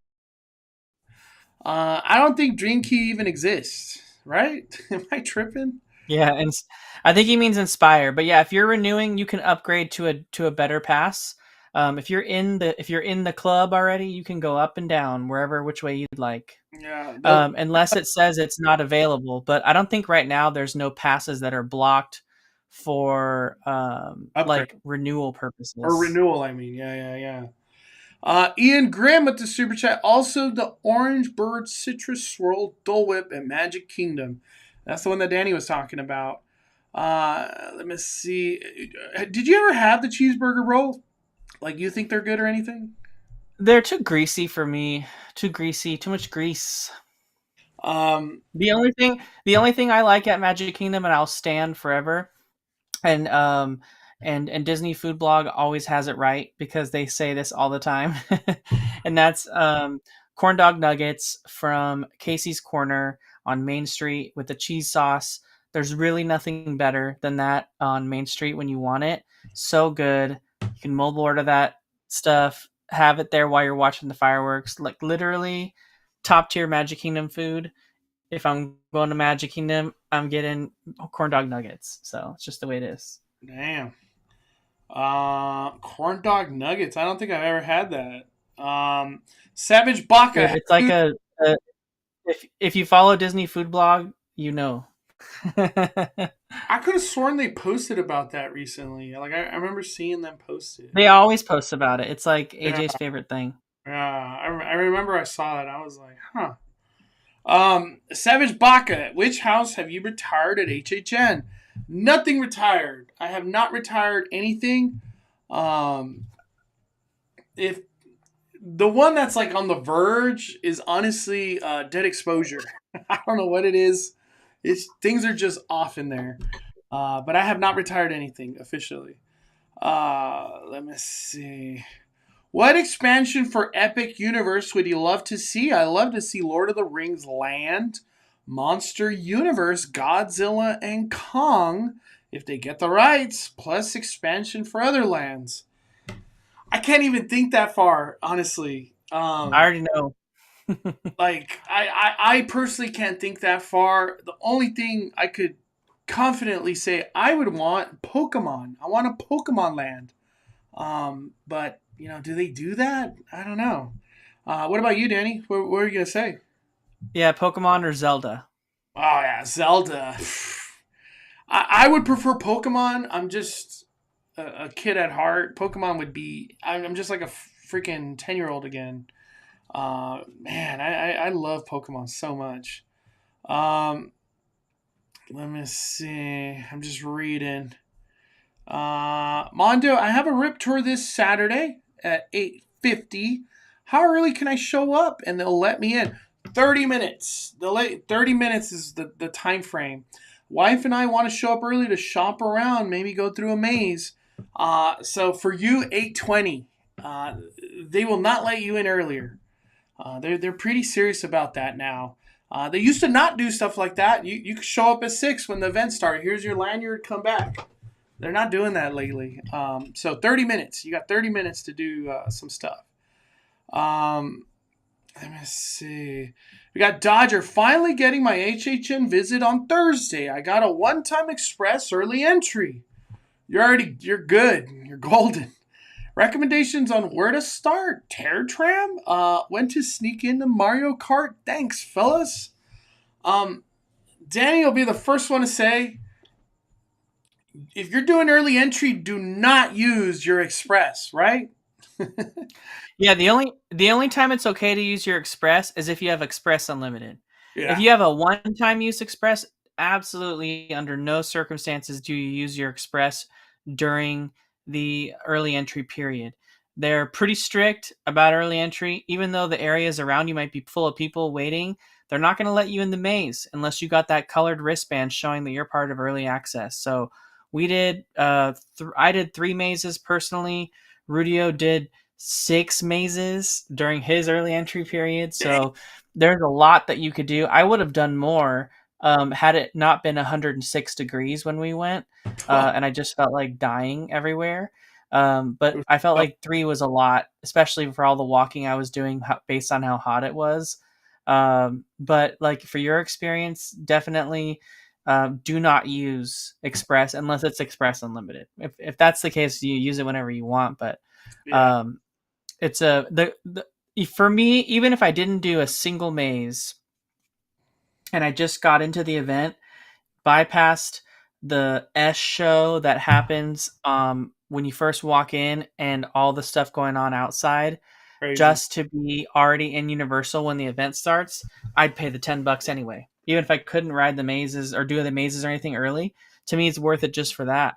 I don't think Dream Key even exists, right? Am I tripping? Yeah, and I think he means inspire. But yeah, if you're renewing, you can upgrade to a better pass. If you're in the club already, you can go up and down wherever which way you'd like. Yeah, Unless it says it's not available. But I don't think right now there's no passes that are blocked for upgrade like renewal or purposes. renewal. I mean, yeah. Ian Grimm with the super chat. Also, the Orange Bird Citrus Swirl Dole Whip at Magic Kingdom. That's the one that Danny was talking about. Let me see. Did you ever have the cheeseburger roll? Like, you think they're good or anything? They're too greasy for me. Too greasy. Too much grease. Um, The only thing I like at Magic Kingdom, and I'll stand forever, and and Disney Food Blog always has it right because they say this all the time, and that's corn dog nuggets from Casey's Corner on Main Street with the cheese sauce. There's really nothing better than that on Main Street when you want it. So good. You can mobile order that stuff, have it there while you're watching the fireworks. Like literally top tier Magic Kingdom food. If I'm going to Magic Kingdom, I'm getting corn dog nuggets. So it's just the way it is. Damn. Corn dog nuggets. I don't think I've ever had that. Savage Dude, Baka. it's like a if you follow Disney Food Blog, you know. I could have sworn they posted about that recently. Like I remember seeing them post it. They always post about it. It's like Yeah, AJ's favorite thing. yeah. I remember I saw it. I was like, huh. Savage Baka. Which house have you retired at HHN? Nothing retired. I have not retired anything. If the one that's like on the verge is honestly Dead Exposure. I don't know what it is. It's things are just off in there. But I have not retired anything officially. Let me see. What expansion for Epic Universe would you love to see? I love to see Lord of the Rings Land, Monster Universe, Godzilla, and Kong if they get the rights, plus expansion for other lands. I can't even think that far, honestly. I already know. Like I personally can't think that far. The only thing I could confidently say I would want Pokemon. I want a Pokemon land. But do they do that? I don't know. What about you, Danny? What are you gonna say? Yeah, Pokemon or Zelda. Oh yeah, Zelda. I would prefer Pokemon. I'm just a kid at heart. Pokemon would be. I'm just like a freaking 10-year-old again. Man, I love Pokemon so much. Um, Let me see. I'm just reading. Mondo, I have a rip tour this Saturday at 8:50. How early can I show up? And they'll let me in. 30 minutes. 30 minutes is the time frame. Wife and I want to show up early to shop around, maybe go through a maze. So for you, 8:20. They will not let you in earlier. They're pretty serious about that now. They used to not do stuff like that. You could show up at 6 when the event started. Here's your lanyard, come back. They're not doing that lately. So 30 minutes. You got 30 minutes to do some stuff. Let me see. We got Dodger finally getting my HHN visit on Thursday. I got a one-time express early entry. You're good. You're golden. Recommendations on where to start. Terror Tram? When to sneak into Mario Kart? Thanks, fellas. Danny will be the first one to say, if you're doing early entry, do not use your express, right? Yeah, the only time it's okay to use your Express is if you have Express Unlimited. If Yeah. you have a one-time use Express, absolutely under no circumstances do you use your Express during the early entry period. They're pretty strict about early entry, even though the areas around you might be full of people waiting. They're not going to let you in the maze unless you got that colored wristband showing that you're part of early access. So we did. I did 3 mazes personally. Rudio did 6 mazes during his early entry period. So there's a lot that you could do. I would have done more had it not been 106 degrees when we went, and I just felt like dying everywhere. But I felt like 3 was a lot, especially for all the walking I was doing based on how hot it was. But like for your experience, definitely do not use Express unless it's Express Unlimited. If that's the case, you use it whenever you want. But Yeah. it's for me, even if I didn't do a single maze and I just got into the event, bypassed the S show that happens when you first walk in and all the stuff going on outside, Crazy. just to be already in Universal when the event starts, I'd pay the $10 anyway. Even if I couldn't ride the mazes or do the mazes or anything early, to me it's worth it just for that.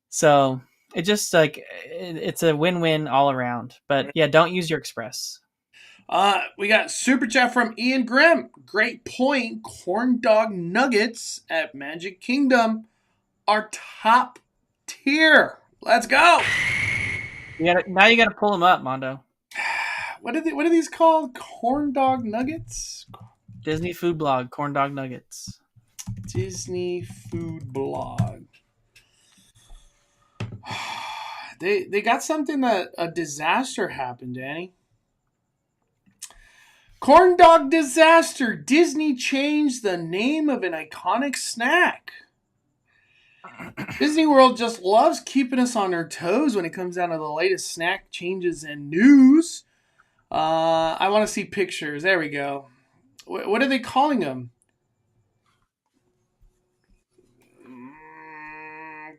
So it just like it's a win-win all around. But yeah, don't use your Express. We got Super Chat from Ian Grimm. Great point. Corn dog nuggets at Magic Kingdom are top tier. Let's go. Now you got to pull them up, Mondo. What are these called? Corn dog nuggets? Disney food blog, corn dog nuggets. Disney food blog. They got something that a disaster happened, Danny. Corn dog disaster. Disney changed the name of an iconic snack. Disney World just loves keeping us on our toes when it comes down to the latest snack changes and news. I want to see pictures. There we go. What are they calling them?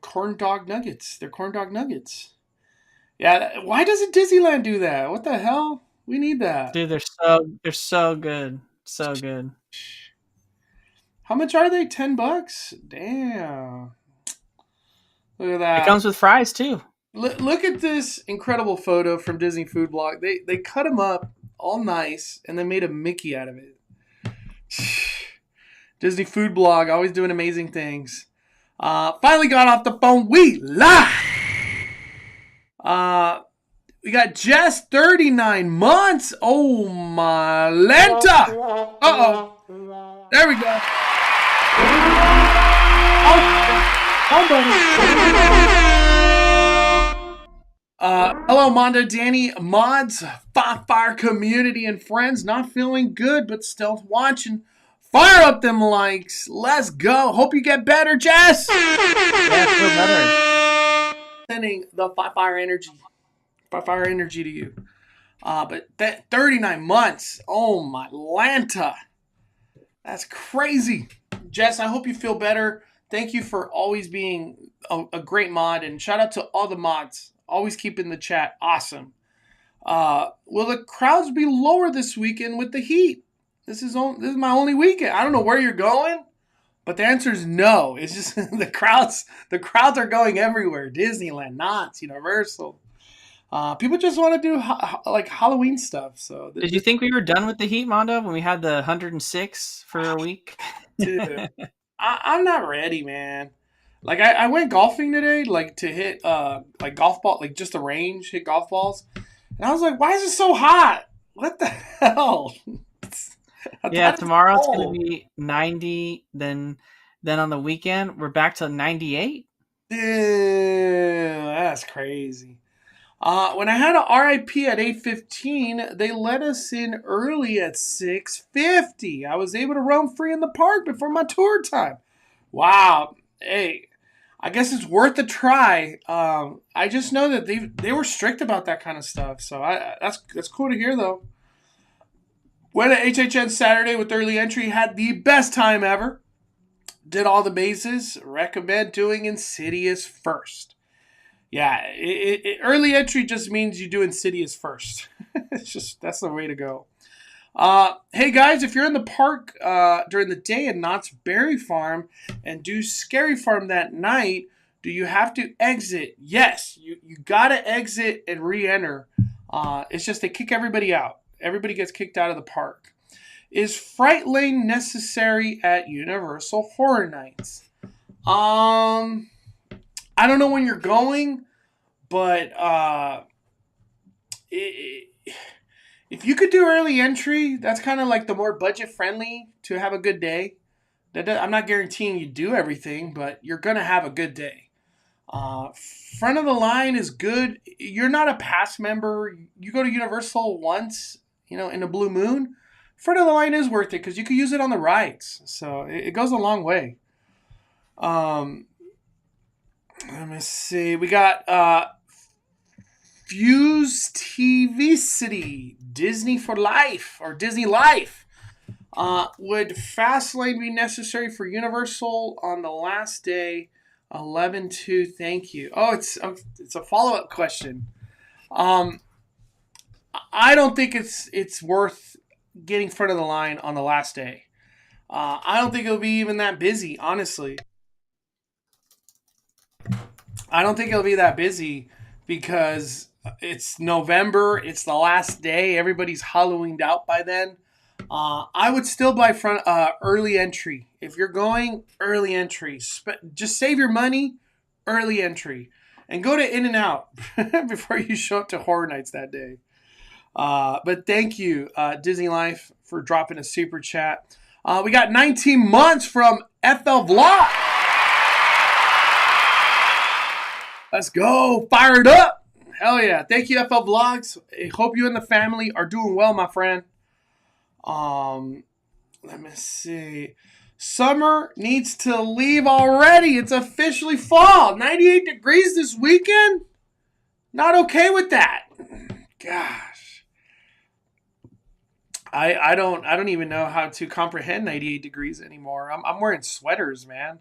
Corn dog nuggets. They're corn dog nuggets. Yeah. Why doesn't Disneyland do that? What the hell? We need that. Dude, they're so good. So good. How much are they? $10? Damn. Look at that. It comes with fries too. Look at this incredible photo from Disney Food Blog. They cut him up all nice and they made a Mickey out of it. Disney Food Blog, always doing amazing things. Finally got off the phone. We live. We got Jess, 39 months. Oh my Lenta. Uh-oh. There we go. Hello, Mondo, Danny, mods, Fire community, and friends. Not feeling good, but still watching. Fire up them likes. Let's go. Hope you get better, Jess. Yeah, feel better. Sending the Fire energy to you. But that 39 months. Oh my Lanta. That's crazy. Jess, I hope you feel better. Thank you for always being a great mod, and shout out to all the mods. Always keeping the chat awesome. Will the crowds be lower this weekend with the heat? This is my only weekend. I don't know where you're going, but the answer is no. It's just the crowds are going everywhere. Disneyland, Knott, Universal. People just want to do like Halloween stuff. So did you think we were done with the heat, Mondo, when we had the 106 for a week? Dude, I'm not ready, man. Like I went golfing today, like to hit like golf ball, like just a range, hit golf balls, and I was like, why is it so hot? What the hell? Yeah, tomorrow's gonna be 90. Then on the weekend we're back to 98. Yeah, that's crazy. When I had a RIP at 8:15, they let us in early at 6:50. I was able to roam free in the park before my tour time. Wow. Hey, I guess it's worth a try. I just know that they were strict about that kind of stuff. So that's cool to hear, though. Went to HHN Saturday with early entry. Had the best time ever. Did all the bases. Recommend doing Insidious first. Yeah, early entry just means you do Insidious first. That's the way to go. Hey guys, if you're in the park during the day at Knott's Berry Farm and do Scary Farm that night, do you have to exit? Yes, you gotta exit and re-enter. It's just they kick everybody out. Everybody gets kicked out of the park. Is Fright Lane necessary at Universal Horror Nights? I don't know when you're going, but if you could do early entry, that's kind of like the more budget friendly to have a good day. I'm not guaranteeing you do everything, but you're going to have a good day. Front of the line is good. You're not a pass member. You go to Universal once, in a blue moon. Front of the line is worth it because you could use it on the rides. So it goes a long way. Let me see. We got Fuse TV City, Disney for Life, or Disney Life. Would Fastlane be necessary for Universal on the last day? 11/2. Thank you. Oh, it's a follow-up question. I don't think it's worth getting front of the line on the last day. I don't think it'll be even that busy, honestly. I don't think it'll be that busy because it's November. It's the last day. Everybody's Halloweened out by then. I would still buy early entry. If you're going early entry, just save your money. early entry and go to In and Out before you show up to Horror Nights that day. But thank you, Disney Life, for dropping a super chat. We got 19 months from FL Vlog. Let's go. Fired up. Hell yeah. Thank you, FL Vlogs. I hope you and the family are doing well, my friend. Let me see. Summer needs to leave already. It's officially fall. 98 degrees this weekend? Not okay with that. Gosh. I don't even know how to comprehend 98 degrees anymore. I'm wearing sweaters, man.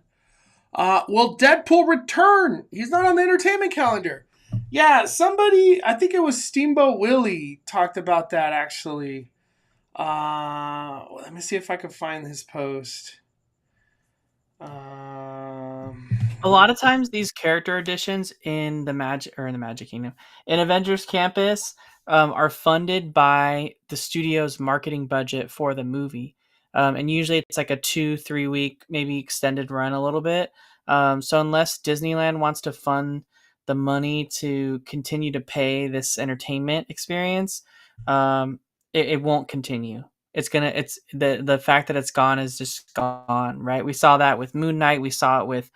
Will Deadpool return? He's not on the entertainment calendar. Yeah, somebody, I think it was Steamboat Willie, talked about that actually. Let me see if I can find his post. A lot of times, these character additions in the Magic Kingdom, in Avengers Campus, are funded by the studio's marketing budget for the movie, and usually it's like a 2-3 week, maybe extended run a little bit. So unless Disneyland wants to fund the money to continue to pay this entertainment experience, it won't continue. It's the fact that it's gone is just gone, right? We saw that with Moon Knight. We saw it with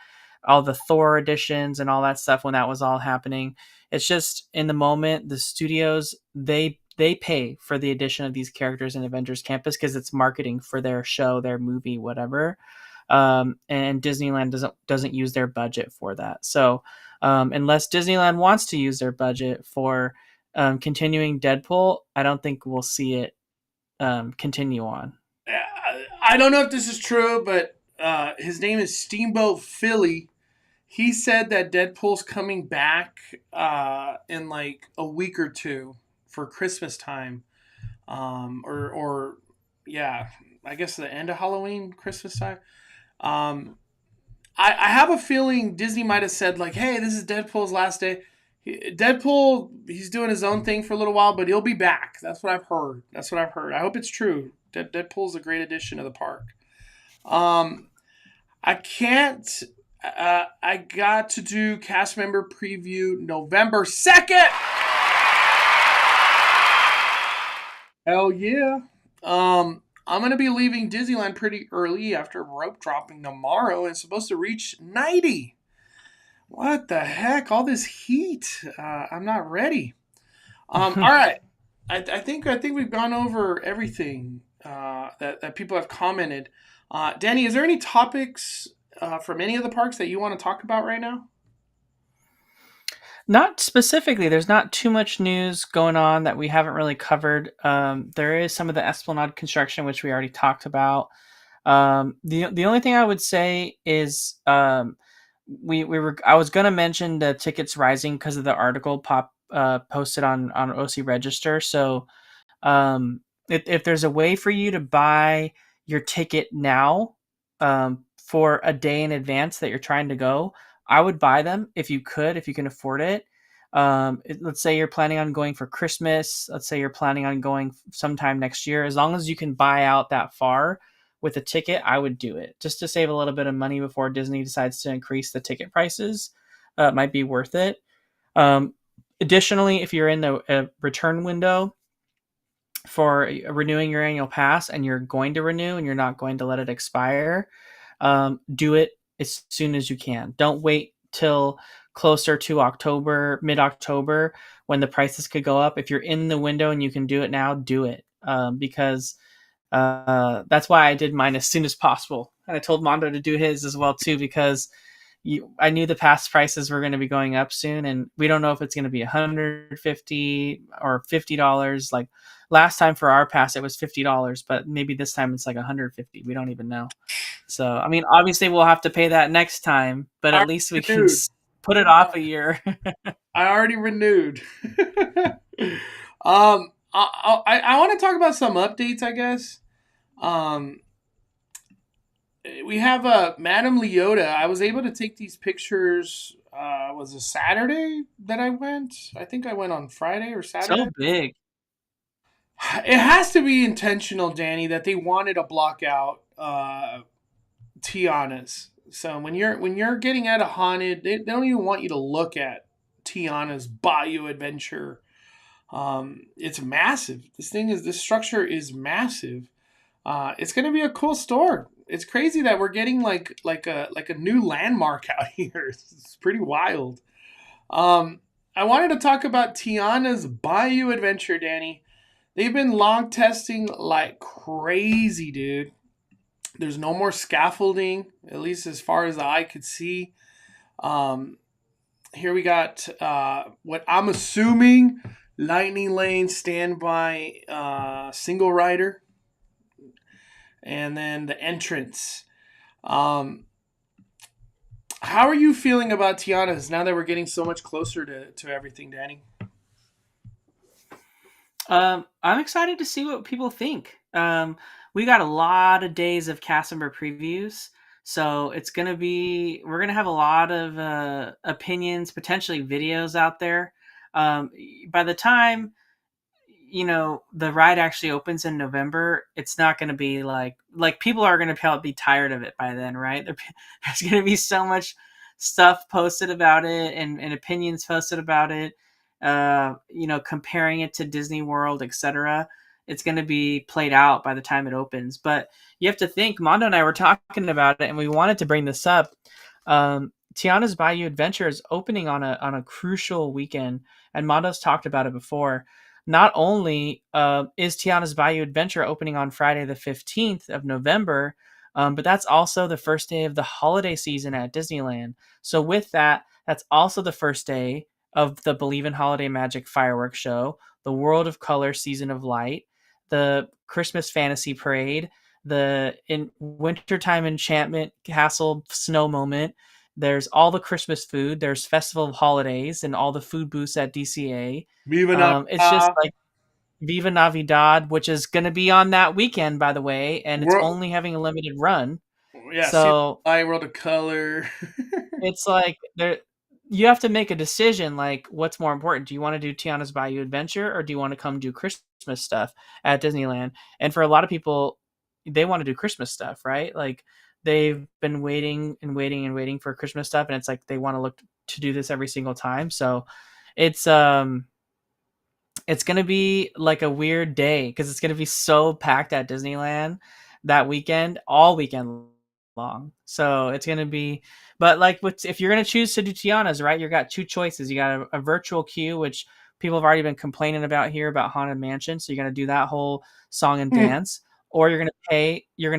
all the Thor editions and all that stuff when that was all happening. It's just in the moment, the studios, they pay for the addition of these characters in Avengers Campus because it's marketing for their show, their movie, whatever. And Disneyland doesn't use their budget for that. So unless Disneyland wants to use their budget for continuing Deadpool, I don't think we'll see it continue on. I don't know if this is true, but his name is Steamboat Philly. He said that Deadpool's coming back in like a week or two for Christmas time, or yeah, I guess the end of Halloween, Christmas time. I have a feeling Disney might have said like, "Hey, this is Deadpool's last day." Deadpool, he's doing his own thing for a little while, but he'll be back. That's what I've heard. I hope it's true. Deadpool's a great addition to the park. I can't. I got to do cast member preview November 2nd. Hell yeah. I'm going to be leaving Disneyland pretty early after rope dropping tomorrow. It's supposed to reach 90. What the heck? All this heat. I'm not ready. All right. I think we've gone over everything that people have commented. Danny, is there any topics from any of the parks that you want to talk about right now? Not specifically. There's not too much news going on that we haven't really covered. There is some of the Esplanade construction, which we already talked about. The only thing I would say is I was going to mention the tickets rising because of the article posted on OC Register. So if there's a way for you to buy your ticket now for a day in advance that you're trying to go, I would buy them if you can afford it. Let's say you're planning on going for Christmas. Let's say you're planning on going sometime next year. As long as you can buy out that far with a ticket, I would do it just to save a little bit of money before Disney decides to increase the ticket prices. It might be worth it. Additionally, if you're in the return window for renewing your annual pass and you're going to renew and you're not going to let it expire, do it as soon as you can. Don't wait till closer to mid-October, when the prices could go up. If you're in the window and you can do it now, do it. Because that's why I did mine as soon as possible. And I told Mondo to do his as well too, because I knew the pass prices were going to be going up soon, and we don't know if it's going to be $150 or $50. Like last time for our pass, it was $50, but maybe this time it's like $150. We don't even know. So, I mean, obviously we'll have to pay that next time, but at least we can put it off a year. I already renewed. I want to talk about some updates, I guess. We have Madame Leota. I was able to take these pictures. Was it Saturday that I went? I think I went on Friday or Saturday. So big. It has to be intentional, Danny, that they wanted to block out Tiana's. So when you're getting out of haunted, they don't even want you to look at Tiana's Bayou adventure. It's massive. This structure is massive. It's gonna be a cool store. It's crazy that we're getting like a new landmark out here. It's pretty wild. Um, I wanted to talk about Tiana's Bayou adventure, Danny. They've been log testing like crazy, dude. There's no more scaffolding, at least as far as the eye could see. Um, Here we got what I'm assuming Lightning Lane standby single rider, and then the entrance. Um, how are you feeling about Tiana's now that we're getting so much closer to everything, Danny? I'm excited to see what people think. We got a lot of days of cast member previews, so we're gonna have a lot of opinions, potentially videos out there. By the time the ride actually opens in November, it's not going to be like people are going to probably be tired of it by then, right? There's going to be so much stuff posted about it and opinions posted about it, comparing it to Disney World, etc. It's going to be played out by the time it opens. But you have to think, Mondo and I were talking about it and we wanted to bring this up. Tiana's Bayou Adventure is opening on a crucial weekend, and Mondo's talked about it before. Not only is Tiana's Bayou Adventure opening on Friday the 15th of November, but that's also the first day of the holiday season at Disneyland. So with that, that's also the first day of the Believe in Holiday Magic fireworks show, the World of Color Season of Light, the Christmas Fantasy Parade, the Wintertime Enchantment Castle Snow Moment. There's all the Christmas food. There's Festival of Holidays and all the food booths at DCA. Viva It's just Navidad. like Viva Navidad, which is going to be on that weekend, by the way, and it's World, only having a limited run. yeah, see So the World of Color. it's like you have to make a decision. Like, what's more important? Do you want to do Tiana's Bayou Adventure, or do you want to come do Christmas stuff at Disneyland? And for a lot of people, they want to do Christmas stuff, right? Like they've been waiting and waiting and waiting for Christmas stuff, and it's like they want to look to do this every single time. So it's it's going to be like a weird day because it's going to be so packed at Disneyland that weekend, all weekend long. So it's going to be, but like, if you're going to choose to do Tiana's, right, you got two choices. You got a virtual queue, which people have already been complaining about here about Haunted Mansion. So you're going to do that whole song and dance, or you're going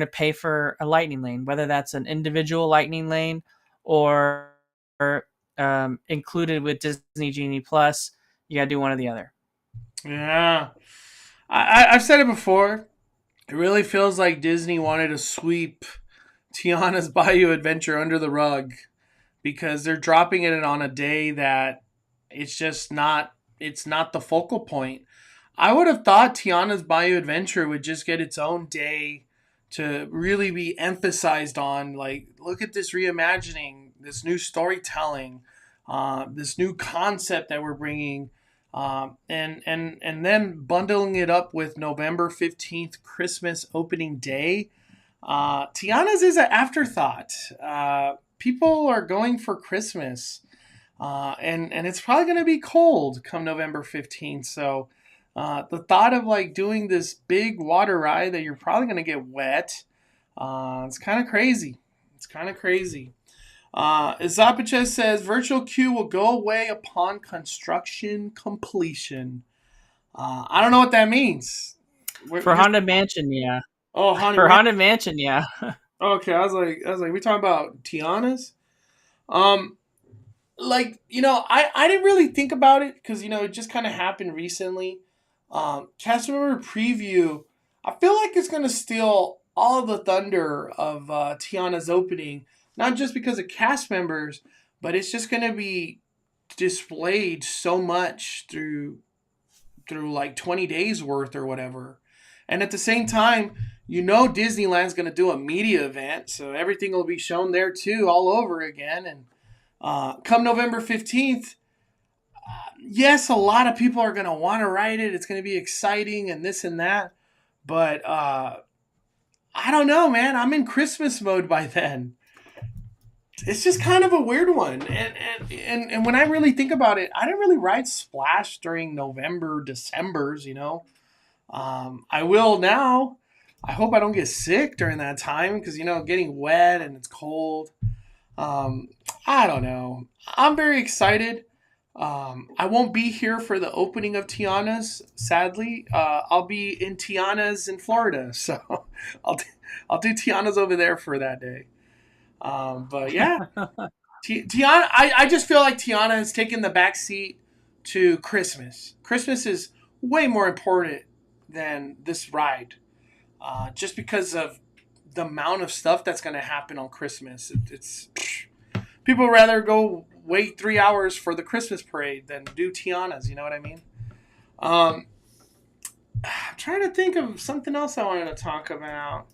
to pay for a lightning lane, whether that's an individual lightning lane or included with Disney Genie Plus. You got to do one or the other. Yeah. I've said it before. It really feels like Disney wanted to sweep Tiana's Bayou Adventure under the rug because they're dropping it on a day that it's just not it's not the focal point. I would have thought Tiana's Bayou Adventure would just get its own day to really be emphasized on. Like, look at this reimagining, this new storytelling, this new concept that we're bringing, and then bundling it up with November 15th, Christmas opening day. Tiana's is an afterthought. People are going for Christmas, and it's probably going to be cold come November 15th. So the thought of like doing this big water ride that you're probably going to get wet, it's kind of crazy. It's kind of crazy. Zapaches says virtual queue will go away upon construction completion. I don't know what that means. For Haunted Mansion, yeah. Oh, For Haunted Mansion, yeah. Okay, I was like, we talking about Tiana's? Um, I didn't really think about it because it just kind of happened recently. Cast member preview, I feel like it's gonna steal all of the thunder of Tiana's opening, not just because of cast members, but it's just gonna be displayed so much through like 20 days worth or whatever. And at the same time, Disneyland's going to do a media event, so everything will be shown there too, all over again. And come November 15th, yes, a lot of people are going to want to ride it. It's going to be exciting and this and that. But I don't know, man. I'm in Christmas mode by then. it's just kind of a weird one. And when I really think about it, I didn't really ride Splash during November, December's, you know. I will now. I hope I don't get sick during that time because, you know, getting wet and it's cold. Um, I don't know. I'm very excited. I won't be here for the opening of Tiana's, sadly. I'll be in Tiana's in Florida, so I'll I'll do Tiana's over there for that day. But yeah, Tiana. I just feel like Tiana has taken the back seat to Christmas. Christmas is way more important than this ride, just because of the amount of stuff that's going to happen on Christmas. It's people rather go wait 3 hours for the Christmas parade than do Tiana's. You know what I mean? Um, I'm trying to think of something else I wanted to talk about.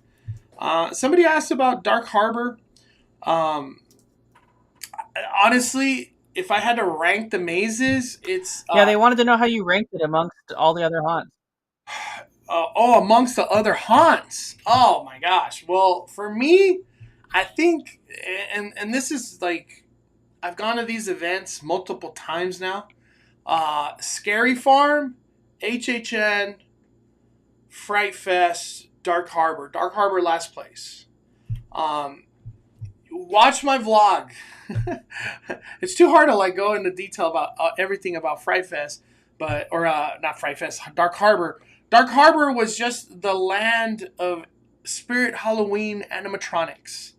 Somebody asked about Dark Harbor. Um, Honestly, if I had to rank the mazes, it's Yeah, they wanted to know how you ranked it amongst all the other haunts. amongst the other haunts. Oh my gosh. Well, for me, I think, and this is like I've gone to these events multiple times now. Scary Farm, HHN, Fright Fest, Dark Harbor. Dark Harbor last place. Um, Watch my vlog. It's too hard to like go into detail about everything about Fright Fest, but or not Fright Fest, Dark Harbor. Dark Harbor was just the land of Spirit Halloween animatronics.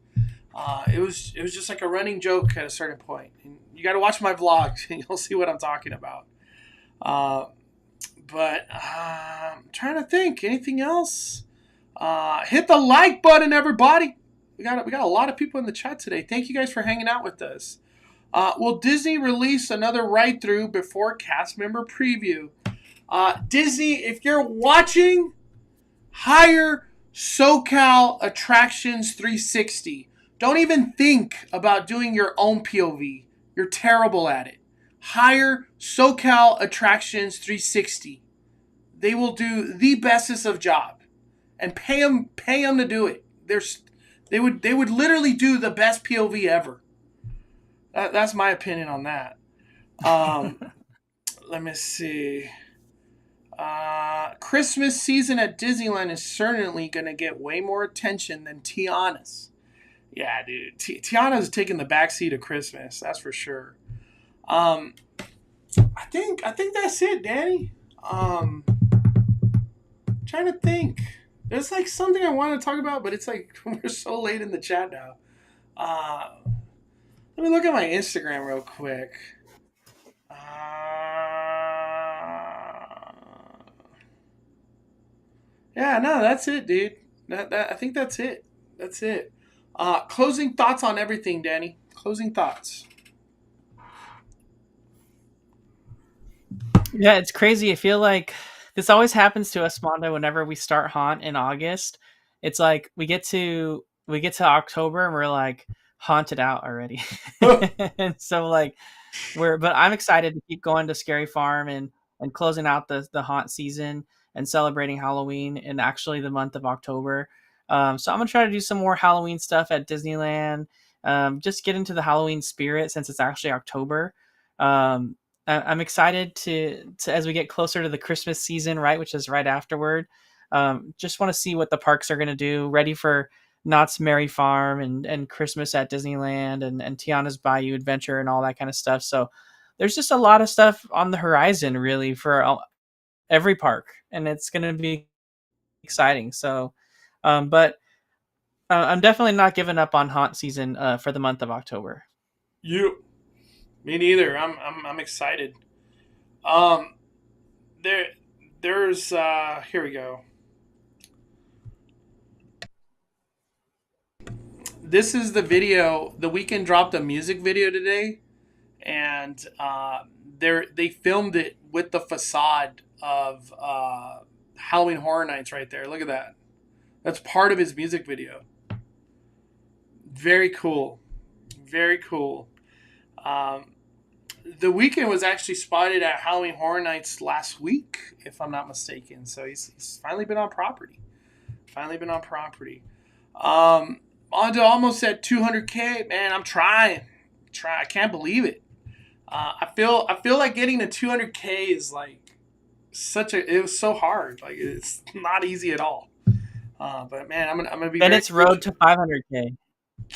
It was just like a running joke at a certain point. And you got to watch my vlogs and you'll see what I'm talking about. Uh, but I'm trying to think. Anything else? Hit the like button, everybody. We got a lot of people in the chat today. Thank you guys for hanging out with us. Will Disney release another ride through before cast member preview? Disney, if you're watching, hire SoCal Attractions 360. Don't even think about doing your own POV. You're terrible at it. Hire SoCal Attractions 360. They will do the bestest of job, and pay them to do it. They would literally do the best POV ever. That's my opinion on that. Um, Let me see. Christmas season at Disneyland is certainly going to get way more attention than Tiana's. Yeah, dude. Tiana's taking the backseat of Christmas. That's for sure. Um, I think that's it, Danny. Trying to think. There's like something I want to talk about, but it's like we're so late in the chat now. Uh, Let me look at my Instagram real quick. Uh, yeah, no, that's it, dude. I think that's it. That's it. Closing thoughts on everything, Danny. Closing thoughts. Yeah, it's crazy. I feel like this always happens to us, Mondo, whenever we start haunt in August. It's like we get to October and we're like haunted out already. And so like but I'm excited to keep going to Scary Farm and closing out the haunt season and celebrating Halloween in actually the month of October. So I'm gonna try to do some more Halloween stuff at Disneyland. Just get into the Halloween spirit since it's actually October. Um, I'm excited to as we get closer to the Christmas season, right, which is right afterward. Just want to see what the parks are gonna do. Ready for Knott's Merry Farm and Christmas at Disneyland and Tiana's Bayou Adventure and all that kind of stuff. So there's just a lot of stuff on the horizon, really, for every park, and it's going to be exciting. So, but I'm definitely not giving up on haunt season for the month of October. You, me neither. I'm excited. Um, there, there's here we go. This is the video. The Weekend dropped a music video today, and they filmed it with the facade of Halloween Horror Nights right there. Look at that. That's part of his music video. Very cool. Very cool. Um, the Weekend was actually spotted at Halloween Horror Nights last week, if I'm not mistaken. So he's finally been on property. Finally been on property. Um, on to almost at 200K. Man, I'm trying. I can't believe it. I feel like getting to 200K is like it was so hard. Like it's not easy at all. But man, I'm gonna be. Bennett's road to 500K.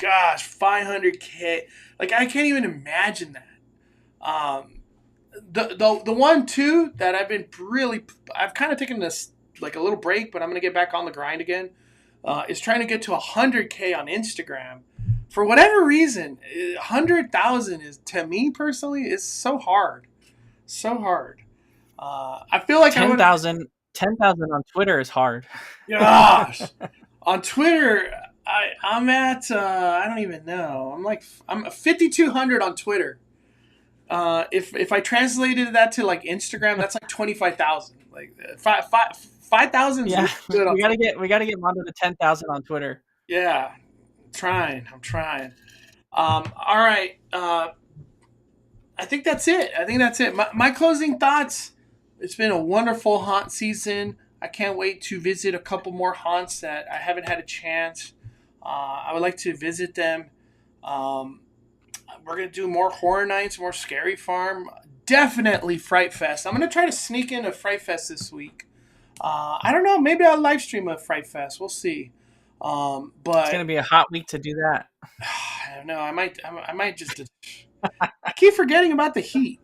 Gosh, 500K. Like I can't even imagine that. The one too that I've kind of taken this like a little break, but I'm gonna get back on the grind again. Is trying to get to 100K on Instagram. For whatever reason, 100,000 is, to me personally, is so hard. So hard. I feel like 10,000 on Twitter is hard. Gosh. On Twitter, I'm at, I don't even know. I'm 5,200 on Twitter. If I translated that to like Instagram, that's like 25,000. Like 5,000 Yeah, is good. we gotta get Mondo to 10,000 on Twitter. Yeah, I'm trying. All right. I think that's it. My closing thoughts. It's been a wonderful haunt season. I can't wait to visit a couple more haunts that I haven't had a chance. I would like to visit them. We're going to do more horror nights, more Scary Farm. Definitely Fright Fest. I'm going to try to sneak in a Fright Fest this week. I don't know. Maybe I'll live stream a Fright Fest. We'll see. But it's going to be a hot week to do that. I don't know. I might just. I keep forgetting about the heat.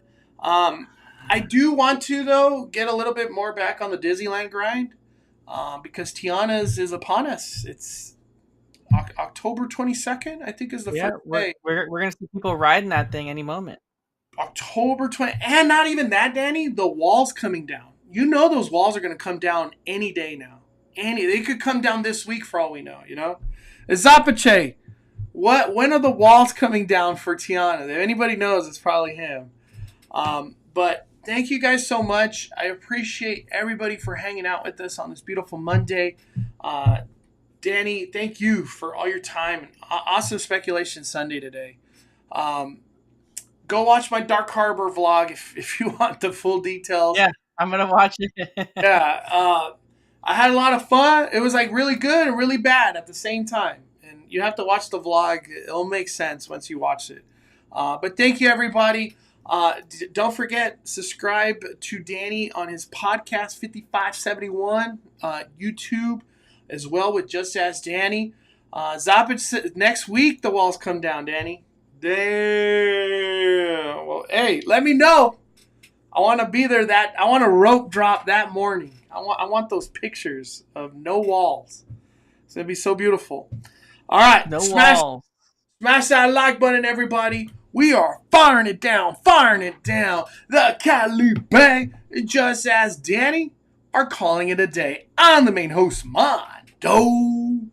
I do want to, though, get a little bit more back on the Disneyland grind because Tiana's is upon us. It's October 22nd, I think, is the first day. We're going to see people riding that thing any moment. October 20th. And not even that, Danny. The wall's coming down. You know those walls are going to come down any day now. They could come down this week for all we know, you know? Zapache, when are the walls coming down for Tiana? If anybody knows, it's probably him. But thank you guys so much. I appreciate everybody for hanging out with us on this beautiful Monday. Danny, thank you for all your time. Awesome Speculation Sunday today. Go watch my Dark Harbor vlog if you want the full details. Yeah, I'm going to watch it. Yeah. I had a lot of fun. It was like really good and really bad at the same time. And you have to watch the vlog. It'll make sense once you watch it. But thank you, everybody. Don't forget, subscribe to Danny on his podcast 5571, YouTube as well with Just Ask Danny. Zappage next week the walls come down, Danny. Damn. Well, hey, let me know. I want to be there. I want to rope drop that morning. I want those pictures of no walls. It's gonna be so beautiful. All right, walls. Smash that like button, everybody. We are firing it down. The Cali Bay and Just Ask Danny are calling it a day. I'm the main host, Mondo.